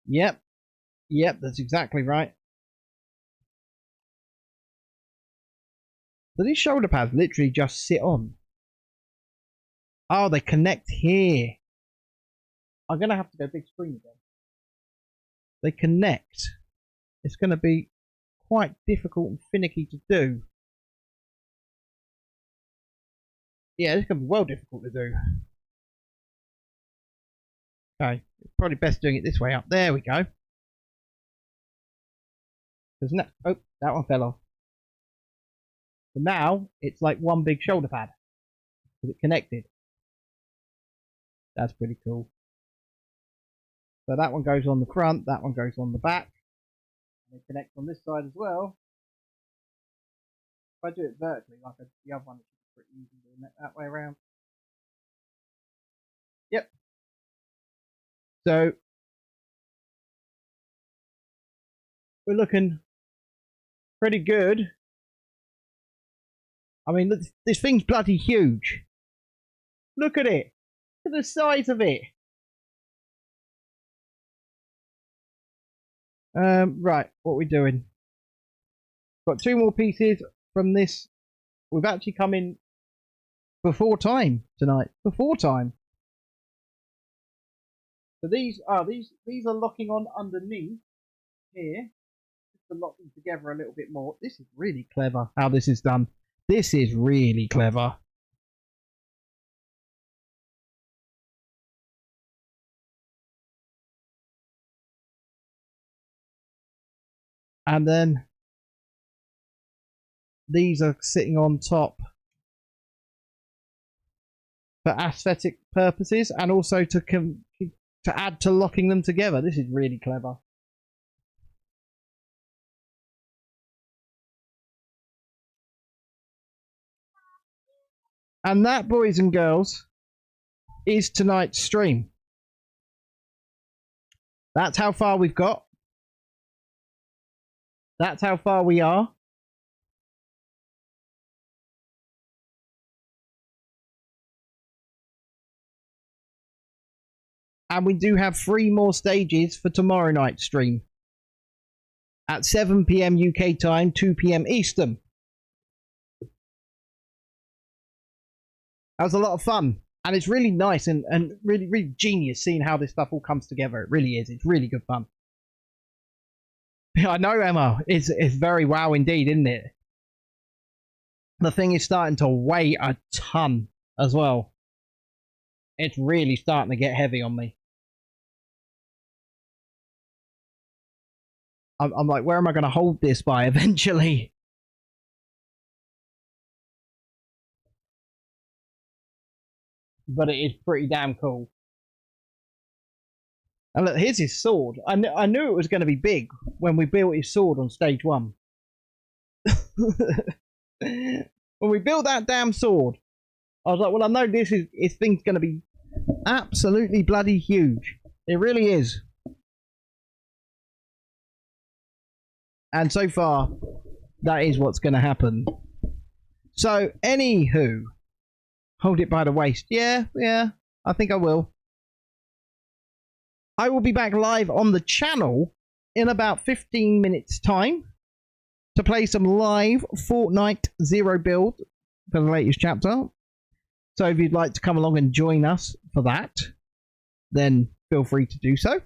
Yep, that's exactly right. So these shoulder pads literally just sit on. Oh, they connect here. I'm going to have to go big screen again. They connect. It's going to be quite difficult and finicky to do. Yeah, it's going to be well difficult to do. Okay, it's probably best doing it this way up. There we go. There's no... Oh, that one fell off. So now it's like one big shoulder pad because it connected. That's pretty cool. So that one goes on the front, that one goes on the back. And it connects on this side as well. If I do it vertically like the other one, it's pretty easy doing it that way around. Yep. So we're looking pretty good. I mean, this thing's bloody huge. Look at it. Look at the size of it. Right, what are we doing? Got 2 more pieces from this. We've actually come in before time tonight. Before time. So these are locking on underneath here. Just to lock them together a little bit more. This is really clever how this is done. This is really clever. And then these are sitting on top for aesthetic purposes and also to add to locking them together. This is really clever. And that, boys and girls, is tonight's stream. That's how far we've got. That's how far we are. And we do have 3 more stages for tomorrow night's stream. At 7 PM UK time, 2 PM Eastern. That was a lot of fun. And it's really nice and really, really genius seeing how this stuff all comes together. It really is. It's really good fun. I know, Emma. It's very wow indeed, isn't it? The thing is starting to weigh a ton as well. It's really starting to get heavy on me. I'm like, where am I going to hold this by eventually? But it is pretty damn cool. And look, here's his sword. I knew it was going to be big when we built his sword on stage 1. When we built that damn sword, I was like, well, I know this thing's going to be absolutely bloody huge. It really is. And so far, that is what's going to happen. So, anywho, hold it by the waist. Yeah, I think I will. I will be back live on the channel in about 15 minutes time to play some live Fortnite Zero build for the latest chapter. So if you'd like to come along and join us for that, then feel free to do so.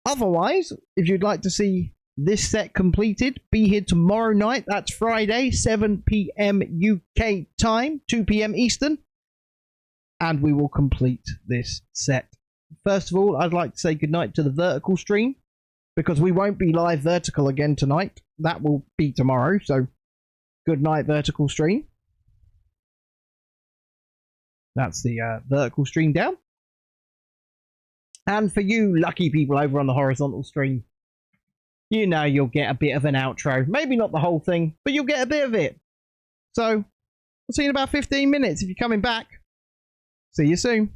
Otherwise, if you'd like to see this set completed, be here tomorrow night. That's Friday, 7 PM UK time, 2 PM Eastern. And we will complete this set. First of all, I'd like to say goodnight to the vertical stream, because we won't be live vertical again tonight. That will be tomorrow, so good night, vertical stream. That's the vertical stream down. And for you lucky people over on the horizontal stream, you know you'll get a bit of an outro. Maybe not the whole thing, but you'll get a bit of it. So, I'll see you in about 15 minutes if you're coming back. See you soon.